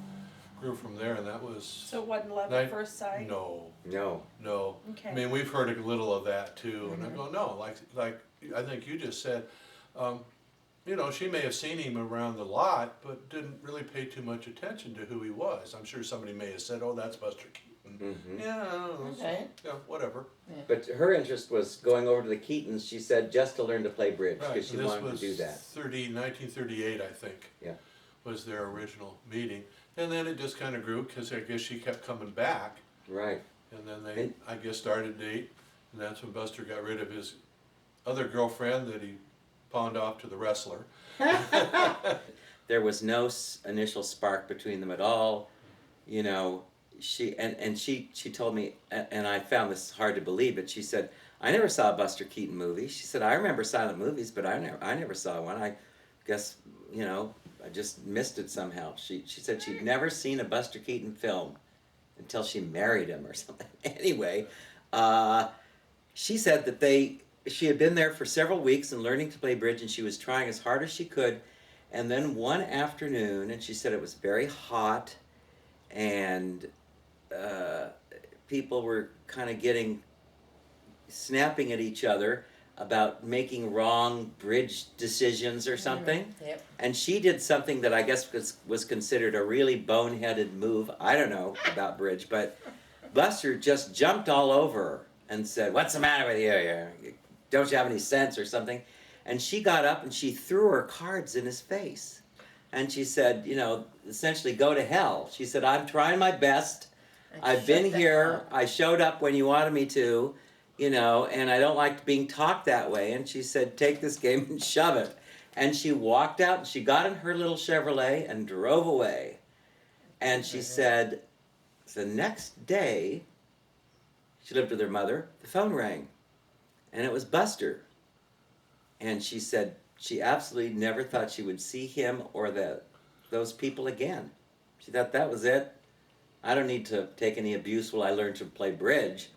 S3: from there, and that was...
S9: So it wasn't love at first sight?
S3: No.
S2: No.
S9: Okay.
S3: I mean, we've heard a little of that too, and I go, no, like I think you just said, you know, she may have seen him around the lot, but didn't really pay too much attention to who he was. I'm sure somebody may have said, oh, that's Buster Keaton. Yeah, I don't know.
S7: Okay.
S3: Yeah, whatever.
S2: But her interest was going over to the Keatons, she said, just to learn to play bridge,
S3: Right,
S2: because she
S3: and this
S2: wanted to do
S3: was
S2: that.
S3: 1938, I think.
S2: Yeah.
S3: Was their original meeting. And then it just kind of grew, because I guess she kept coming back.
S2: Right.
S3: And then they, I guess, started to date, and that's when Buster got rid of his other girlfriend that he pawned off to the wrestler.
S2: There was no initial spark between them at all, you know. She told me, and I found this hard to believe, but she said, I never saw a Buster Keaton movie. She said, I remember silent movies, but I never saw one. I guess, you know, I just missed it somehow. She said she'd never seen a Buster Keaton film until she married him or something. Anyway, she said that she had been there for several weeks and learning to play bridge, and she was trying as hard as she could. And then one afternoon, and she said it was very hot, and people were kind of snapping at each other about making wrong bridge decisions or something.
S7: Yep.
S2: And she did something that I guess was considered a really boneheaded move. I don't know about bridge, but Buster just jumped all over her and said, what's the matter with you? Don't you have any sense or something? And she got up and she threw her cards in his face. And she said, you know, essentially, go to hell. She said, I'm trying my best. I've been here. I showed up when you wanted me to, you know, and I don't like being talked that way. And she said, take this game and shove it. And she walked out and she got in her little Chevrolet and drove away. And she said, the next day, she lived with her mother, the phone rang. And it was Buster. And she said she absolutely never thought she would see him or those people again. She thought that was it. I don't need to take any abuse while I learn to play bridge.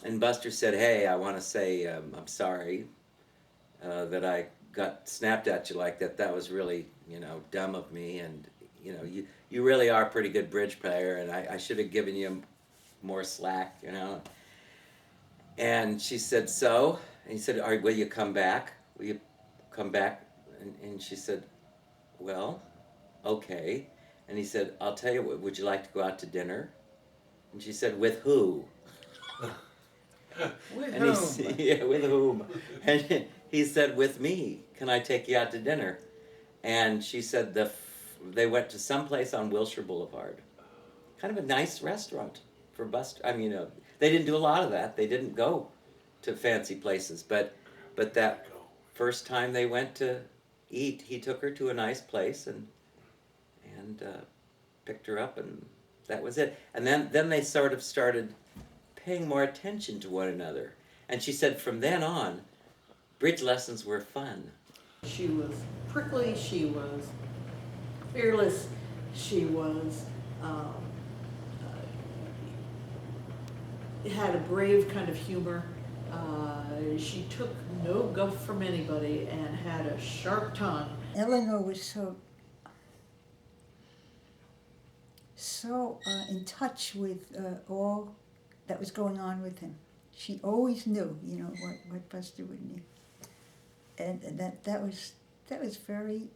S2: And Buster said, hey, I want to say I'm sorry that I got snapped at you like that. That was really, you know, dumb of me. And, you know, you really are a pretty good bridge player, and I should have given you more slack, you know. And she said, so? And he said, will you come back? Will you come back? And she said, well, okay. And he said, I'll tell you what, would you like to go out to dinner? And she said, with who?
S7: With
S2: and
S7: whom?
S2: Yeah, with whom? And he said, with me. Can I take you out to dinner? And she said they went to some place on Wilshire Boulevard. Kind of a nice restaurant for Buster. I mean, they didn't do a lot of that. They didn't go to fancy places. But that first time they went to eat, he took her to a nice place and picked her up, and that was it. And then they sort of started paying more attention to one another. And she said from then on, bridge lessons were fun.
S10: She was prickly, she was fearless, she was, had a brave kind of humor. She took no guff from anybody and had a sharp tongue.
S1: Eleanor was so in touch with all that was going on with him. She always knew, you know, what Buster would need, and that was very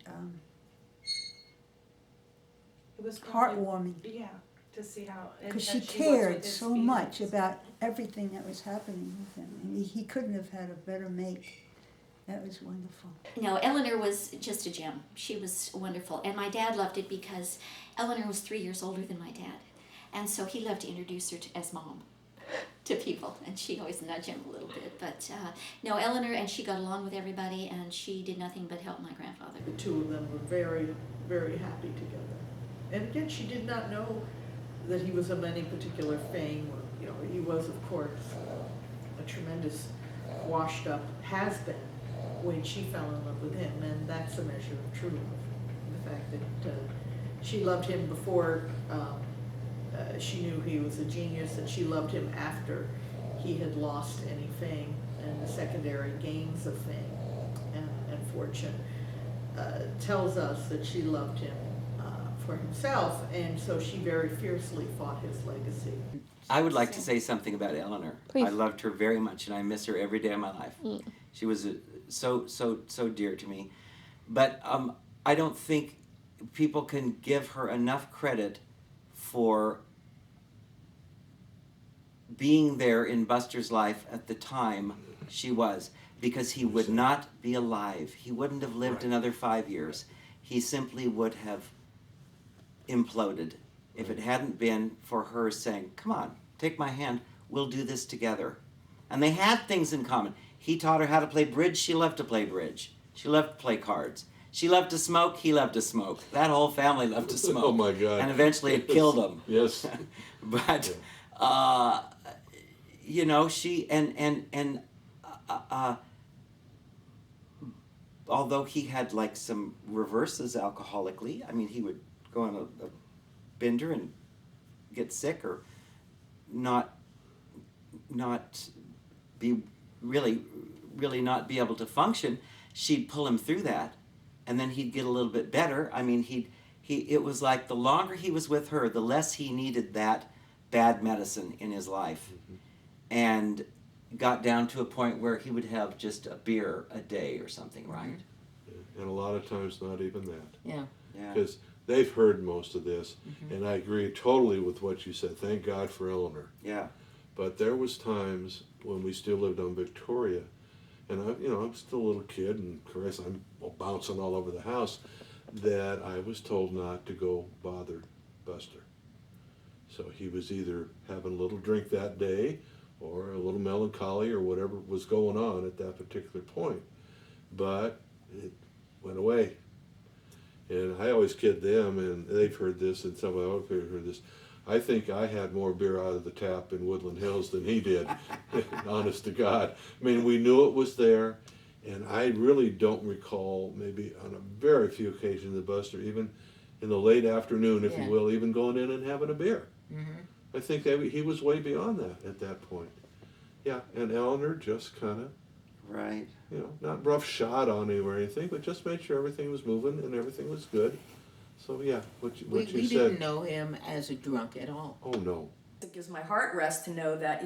S9: It was
S1: heartwarming,
S9: yeah, to see how
S1: because
S9: in
S1: she
S9: touch was with
S1: cared
S9: his
S1: so much
S9: feelings.
S1: about everything that was happening with him. I mean, he couldn't have had a better mate. That was wonderful.
S5: No, Eleanor was just a gem. She was wonderful. And my dad loved it because Eleanor was 3 years older than my dad. And so he loved to introduce her as Mom. to people, and she'd always nudge him a little bit. But no, Eleanor, and she got along with everybody, and she did nothing but help my grandfather.
S10: The two of them were very, very happy together. And again, she did not know that he was of any particular fame. Or, you know, he was, of course, a tremendous washed up has-been when she fell in love with him, and that's a measure of true love. The fact that she loved him before she knew he was a genius, and she loved him after he had lost any fame and the secondary gains of fame and fortune, tells us that she loved him for himself, and so she very fiercely fought his legacy.
S2: I would like to say something about Eleanor.
S11: Please.
S2: I loved her very much, and I miss her every day of my life. She was so dear to me. But I don't think people can give her enough credit for being there in Buster's life at the time she was, because he would not be alive. He wouldn't have lived another 5 years. He simply would have imploded if it hadn't been for her saying, come on, take my hand, we'll do this together. And they had things in common. He taught her how to play bridge, she loved to play bridge. She loved to play cards. She loved to smoke, he loved to smoke. That whole family loved to smoke.
S3: Oh my God.
S2: And eventually it killed them.
S3: Yes.
S2: But, you know, she, although he had like some reverses alcoholically, I mean, he would go on a bender and get sick or not be really not be able to function, she'd pull him through that, and then he'd get a little bit better. I mean, it was like the longer he was with her, the less he needed that bad medicine in his life, and got down to a point where he would have just a beer a day or something, right?
S3: And a lot of times not even that.
S7: Yeah.
S2: Yeah.
S3: Because they've heard most of this, and I agree totally with what you said. Thank God for Eleanor.
S2: Yeah.
S3: But there was times when we still lived on Victoria, and I'm still a little kid, and of course I'm bouncing all over the house, that I was told not to go bother Buster. So he was either having a little drink that day, or a little melancholy, or whatever was going on at that particular point. But it went away. And I always kid them, and they've heard this, and some of the other people heard this. I think I had more beer out of the tap in Woodland Hills than he did, honest to God. I mean, we knew it was there, and I really don't recall, maybe on a very few occasions, that Buster, even in the late afternoon, if you will, even going in and having a beer. I think that he was way beyond that at that point. Yeah, and Eleanor just kind of,
S2: Right.
S3: not rough shot on him or anything, but just made sure everything was moving and everything was good. So yeah, what you
S7: We
S3: said.
S7: didn't know him as a drunk at all.
S3: Oh no.
S4: It gives my heart rest to know that,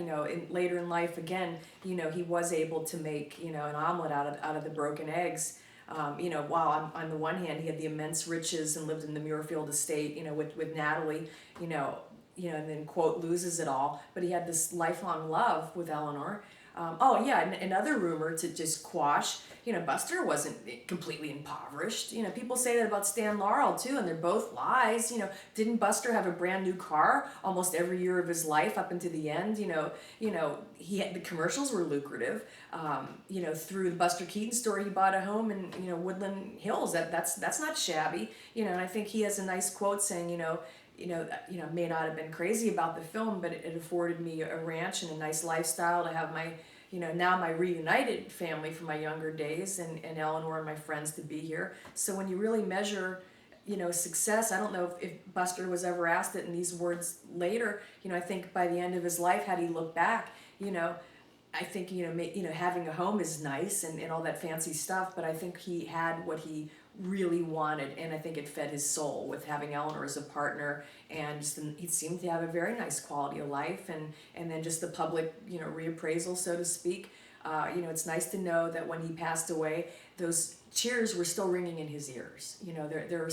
S4: later in life, again, he was able to make, an omelet out of the broken eggs. While on the one hand, he had the immense riches and lived in the Muirfield estate, with Natalie, and then, quote, loses it all. But he had this lifelong love with Eleanor. Another rumor to just quash, Buster wasn't completely impoverished. People say that about Stan Laurel too, and they're both lies. Didn't Buster have a brand new car almost every year of his life up until the end? He had, the commercials were lucrative. Through the Buster Keaton story, he bought a home in Woodland Hills. That's not shabby. And I think he has a nice quote saying, may not have been crazy about the film, but it afforded me a ranch and a nice lifestyle to have my, now my reunited family from my younger days, and Eleanor and my friends to be here. So when you really measure, success, I don't know if Buster was ever asked it in these words later. I think by the end of his life, had he looked back, I think, having a home is nice and all that fancy stuff, but I think he had what he really wanted, and I think it fed his soul with having Eleanor as a partner, and he seemed to have a very nice quality of life, and then just the public, reappraisal, so to speak. It's nice to know that when he passed away, those cheers were still ringing in his ears. There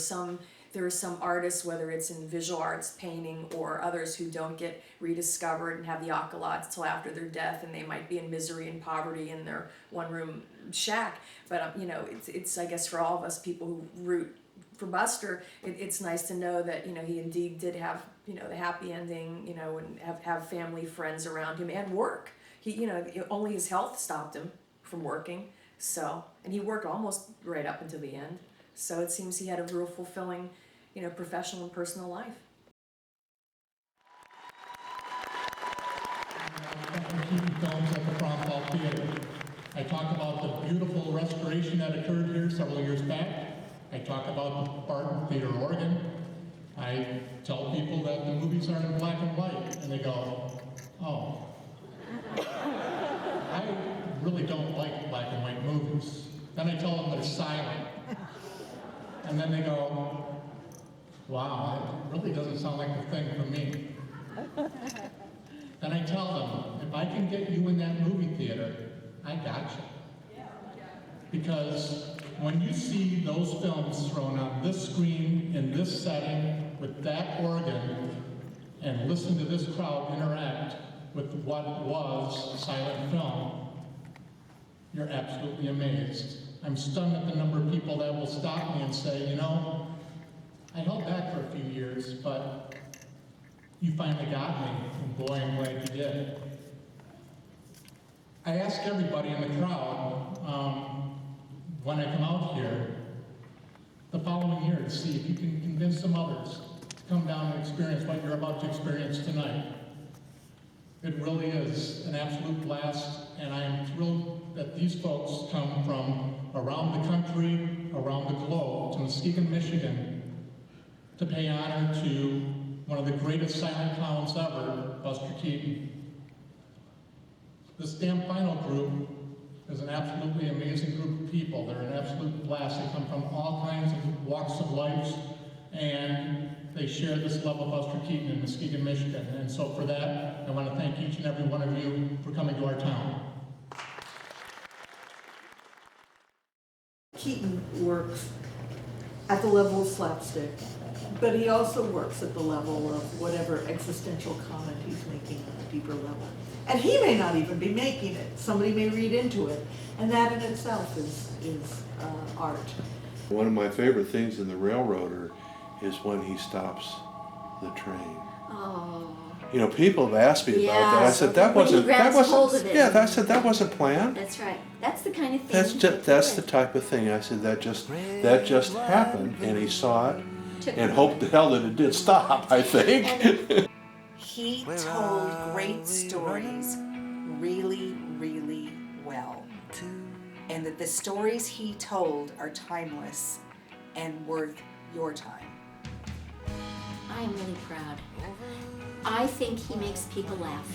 S4: are some artists, whether it's in visual arts, painting, or others who don't get rediscovered and have the accolades till after their death, and they might be in misery and poverty in their one-room shack. But it's I guess for all of us people who root for Buster, it's nice to know that, you know, he indeed did have, you know, the happy ending, you know, and have family, friends around him and work. He, you know, only his health stopped him from working. So, and he worked almost right up until the end. So it seems he had a real fulfilling, you know, professional and personal life.
S11: Films at the Cromwell Theater. I talk about the beautiful restoration that occurred here several years back. I talk about the Barton Theater organ. I tell people that the movies are in black and white, and they go, oh. I really don't like black and white movies. Then I tell them they're silent. And then they go, wow, it really doesn't sound like the thing for me. Then I tell them, if I can get you in that movie theater, I got you. Because when you see those films thrown on this screen, in this setting, with that organ, and listen to this crowd interact with what was silent film, you're absolutely amazed. I'm stunned at the number of people that will stop me and say, you know, I held back for a few years, but you finally got me, and boy, I'm glad you did. I ask everybody in the crowd, when I come out here, the following year, to see if you can convince some others to come down and experience what you're about to experience tonight. It really is an absolute blast, and I am thrilled that these folks come from around the country, around the globe, to Muskegon, Michigan, to pay honor to one of the greatest silent clowns ever, Buster Keaton. This damn final group is an absolutely amazing group of people. They're an absolute blast. They come from all kinds of walks of life, and they share this love of Buster Keaton in Muskegon, Michigan. And so for that, I want to thank each and every one of you for coming to our town.
S10: Keaton works at the level of slapstick, but he also works at the level of whatever existential comment he's making on a deeper level. And he may not even be making it. Somebody may read into it, and that in itself is art.
S3: One of my favorite things in The Railroader is when he stops the train.
S5: Oh.
S3: You know, people have asked me about that. I said that
S5: When he
S3: wasn't.
S5: grabs
S3: That
S5: hold
S3: wasn't.
S5: of it.
S3: Yeah, I said that wasn't planned.
S5: That's right. That's the kind of thing.
S3: That's the type of thing. I said that just happened, and he saw it, and hoped to hell that it did stop. I think.
S6: He told great stories really, really well. And that the stories he told are timeless and worth your time.
S5: I am really proud. I think he makes people laugh.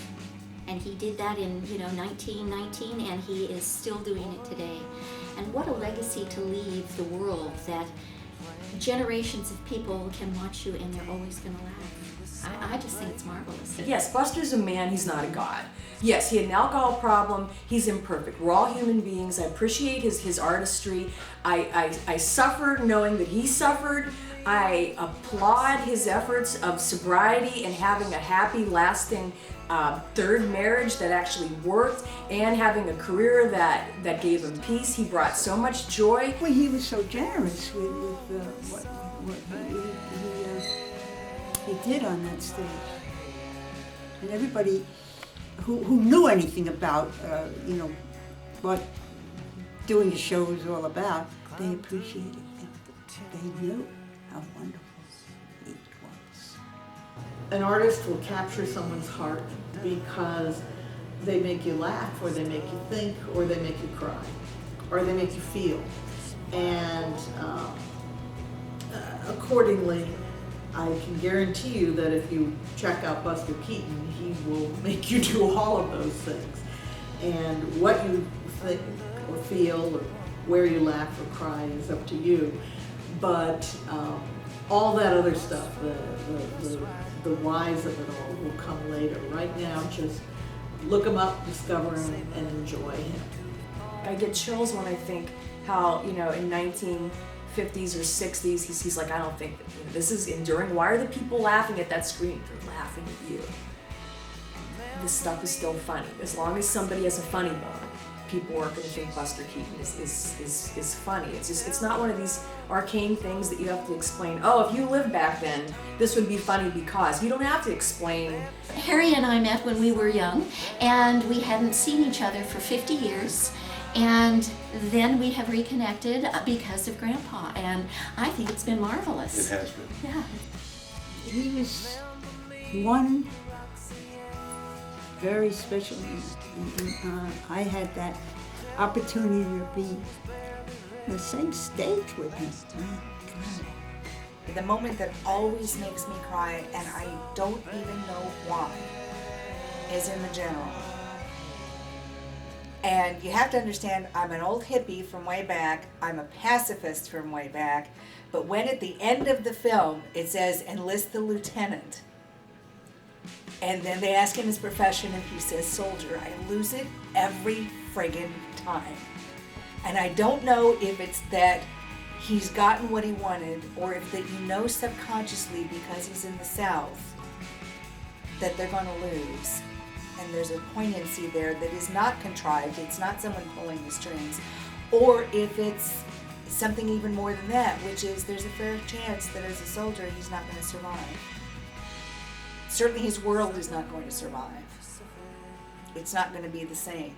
S5: And he did that in, 1919, and he is still doing it today. And what a legacy to leave the world, that generations of people can watch you and they're always going to laugh. I just think it's marvelous.
S4: Yes, Buster's a man, he's not a god. Yes, he had an alcohol problem, he's imperfect. We're all human beings. I appreciate his artistry. I suffer knowing that he suffered. I applaud his efforts of sobriety and having a happy, lasting third marriage that actually worked, and having a career that gave him peace. He brought so much joy.
S1: Well, he was so generous with what he did on that stage. And everybody who knew anything about, what doing a show was all about, they appreciated him. They knew how wonderful he was.
S10: An artist will capture someone's heart because they make you laugh, or they make you think, or they make you cry, or they make you feel. And accordingly, I can guarantee you that if you check out Buster Keaton, he will make you do all of those things. And what you think or feel, or where you laugh or cry, is up to you. But all that other stuff, the whys of it all, will come later. Right now, just look him up, discover him, and enjoy him.
S4: I get chills when I think how, in 1950s or 60s, he's like, I don't think that, this is enduring. Why are the people laughing at that screen? They're laughing at you. This stuff is still funny. As long as somebody has a funny bone, people are going to think Buster Keaton is funny. It's not one of these arcane things that you have to explain. Oh, if you lived back then, this would be funny because. You don't have to explain.
S5: Harry and I met when we were young, and we hadn't seen each other for 50 years. And then we have reconnected because of Grandpa, and I think it's been marvelous.
S3: It has been.
S5: Yeah.
S1: He was one very special man. And, I had that opportunity to be on the same stage with him. Oh, God.
S12: The moment that always makes me cry, and I don't even know why, is in the General. And you have to understand, I'm an old hippie from way back, I'm a pacifist from way back, but when at the end of the film it says, enlist the lieutenant, and then they ask him his profession and he says soldier, I lose it every friggin' time. And I don't know if it's that he's gotten what he wanted, or if that subconsciously because he's in the South that they're gonna lose. And there's a poignancy there that is not contrived, it's not someone pulling the strings, or if it's something even more than that, which is there's a fair chance that as a soldier he's not going to survive. Certainly his world is not going to survive. It's not going to be the same.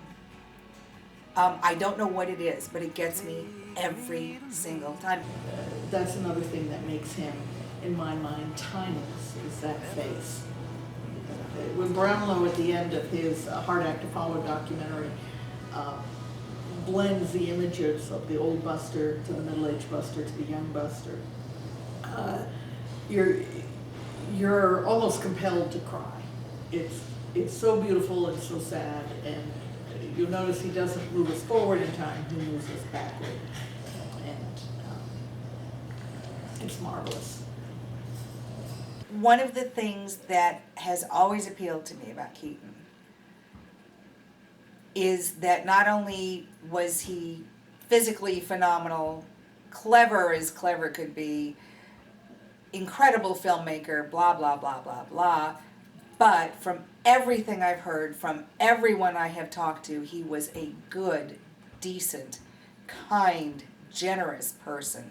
S12: I don't know what it is, but it gets me every single time.
S10: That's another thing that makes him, in my mind, timeless, is that face. When Brownlow, at the end of his Hard Act to Follow documentary, blends the images of the old Buster to the middle-aged Buster to the young Buster, you're almost compelled to cry. It's so beautiful and so sad, and you'll notice he doesn't move us forward in time, he moves us backward, and it's marvelous.
S12: One of the things that has always appealed to me about Keaton is that not only was he physically phenomenal, clever as clever could be, incredible filmmaker, blah, blah, blah, blah, blah, but from everything I've heard, from everyone I have talked to, he was a good, decent, kind, generous person,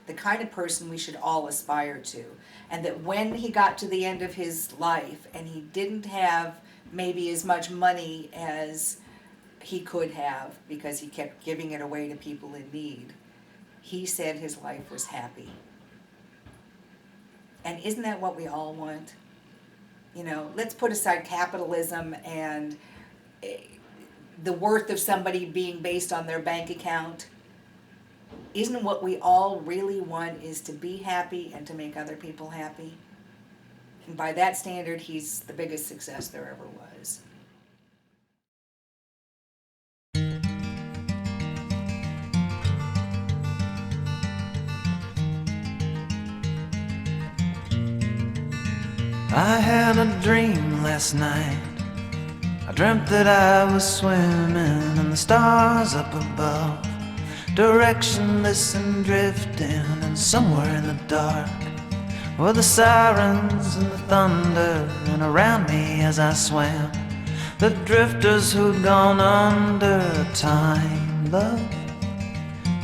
S12: the kind of person we should all aspire to. And that when he got to the end of his life and he didn't have maybe as much money as he could have because he kept giving it away to people in need, he said his life was happy. And isn't that what we all want? You know, let's put aside capitalism and the worth of somebody being based on their bank account. Isn't what we all really want is to be happy and to make other people happy? And by that standard, he's the biggest success there ever was.
S8: I had a dream last night. I dreamt that I was swimming in the stars up above, directionless and drifting, and somewhere in the dark were the sirens and the thunder, and around me as I swam, the drifters who'd gone under. Time, love,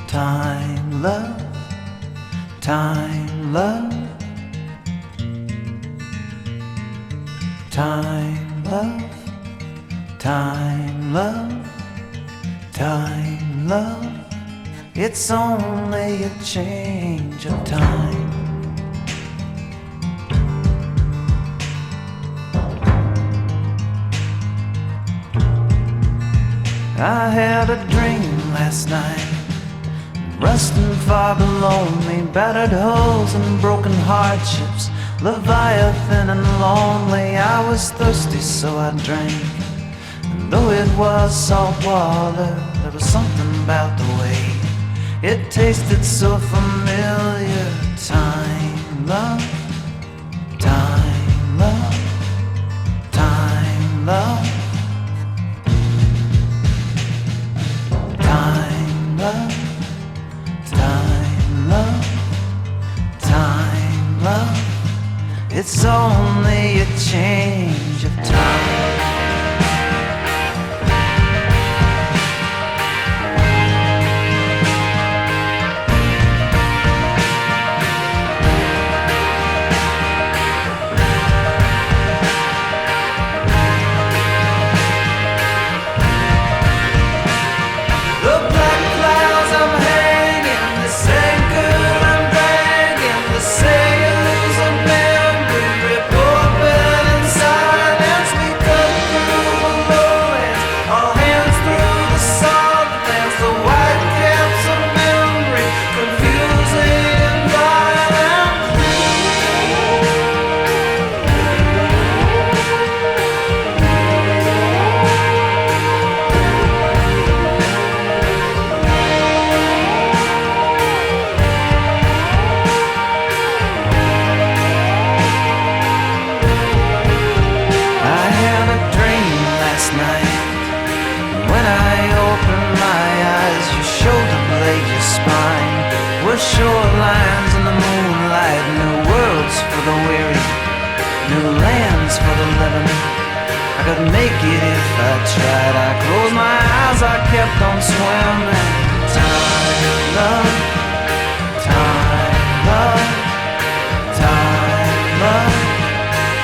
S8: time, love, time, love, time, love, time, love, time, love. It's only a change of time. I had a dream last night, rusting far below me, battered hulls and broken hardships, Leviathan and lonely. I was thirsty, so I drank, and though it was salt water, there was something about the way it tasted so familiar. Time, love, time, love, time, love, time, love, time, love, time, love. It's only a change of time. shorelines in the moonlight, new worlds for the weary, new lands for the living. I could make it if I tried. I closed my eyes, I kept on swimming. Time, love, time, love, time, love.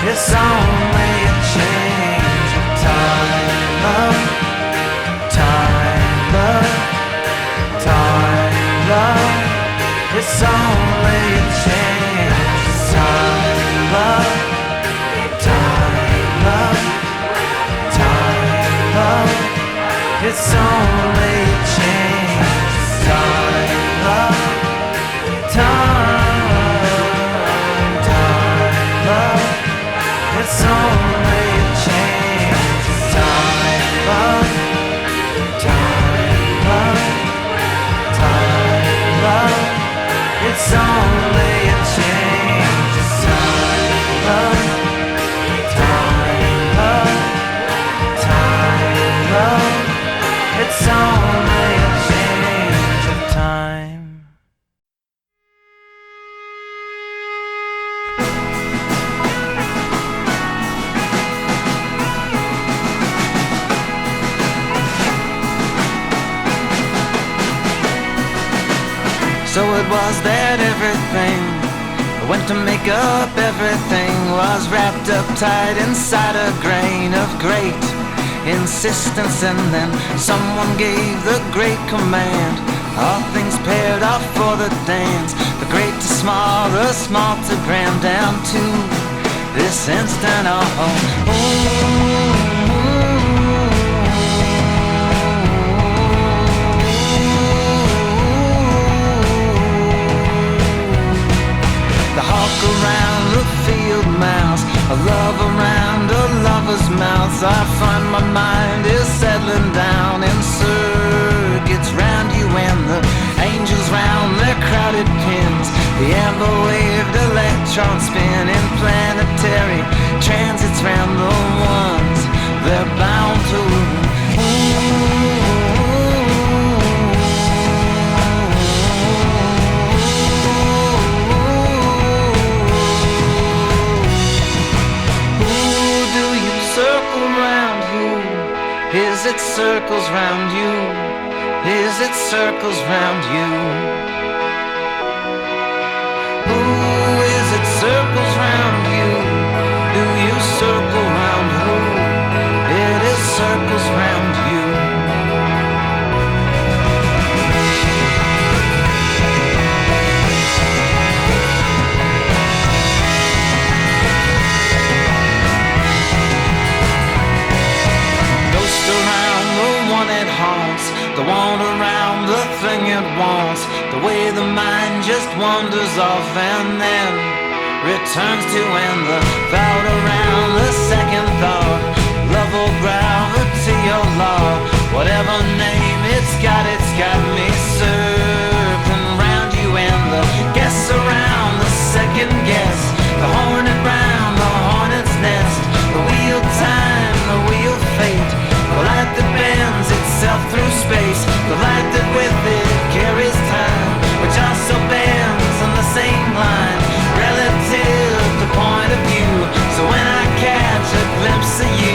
S8: It's only a change of time, love, time, love, time, love. It's only a change of time, love, time, love, time, love. It's only a change of time, love, time, time, love. It's only a change of time, love, time, love, time, love. It's only a change of time, love, time, love, time, love. It's only a change of time. So it was that everything I went to make up, everything was wrapped up tight inside a grain of great insistence. And then someone gave the great command, all things paired off for the dance, the great to small, the small to grand, down to this instant. The hawk around the field mouse, a love around a lover's mouth. I find my mind is settling down in circuits round you, and the angels round their crowded pins. The amber-waved electrons spin in planetary transits round the ones they're bound to. Is it circles round you? Is it circles round you? Ooh, is it circles round you? Do you circle round who? It is circles round you. The one around the thing it wants, the way the mind just wanders off and then returns to, and the thought around the second thought, love or gravity or law, whatever name it's got me circling round you, and the guess around the second guess, the hornet round the hornet's nest, the wheel time, the wheel fate, the light that bends itself through space, the light that with it carries time, which also bends on the same line, relative to point of view. So when I catch a glimpse of you,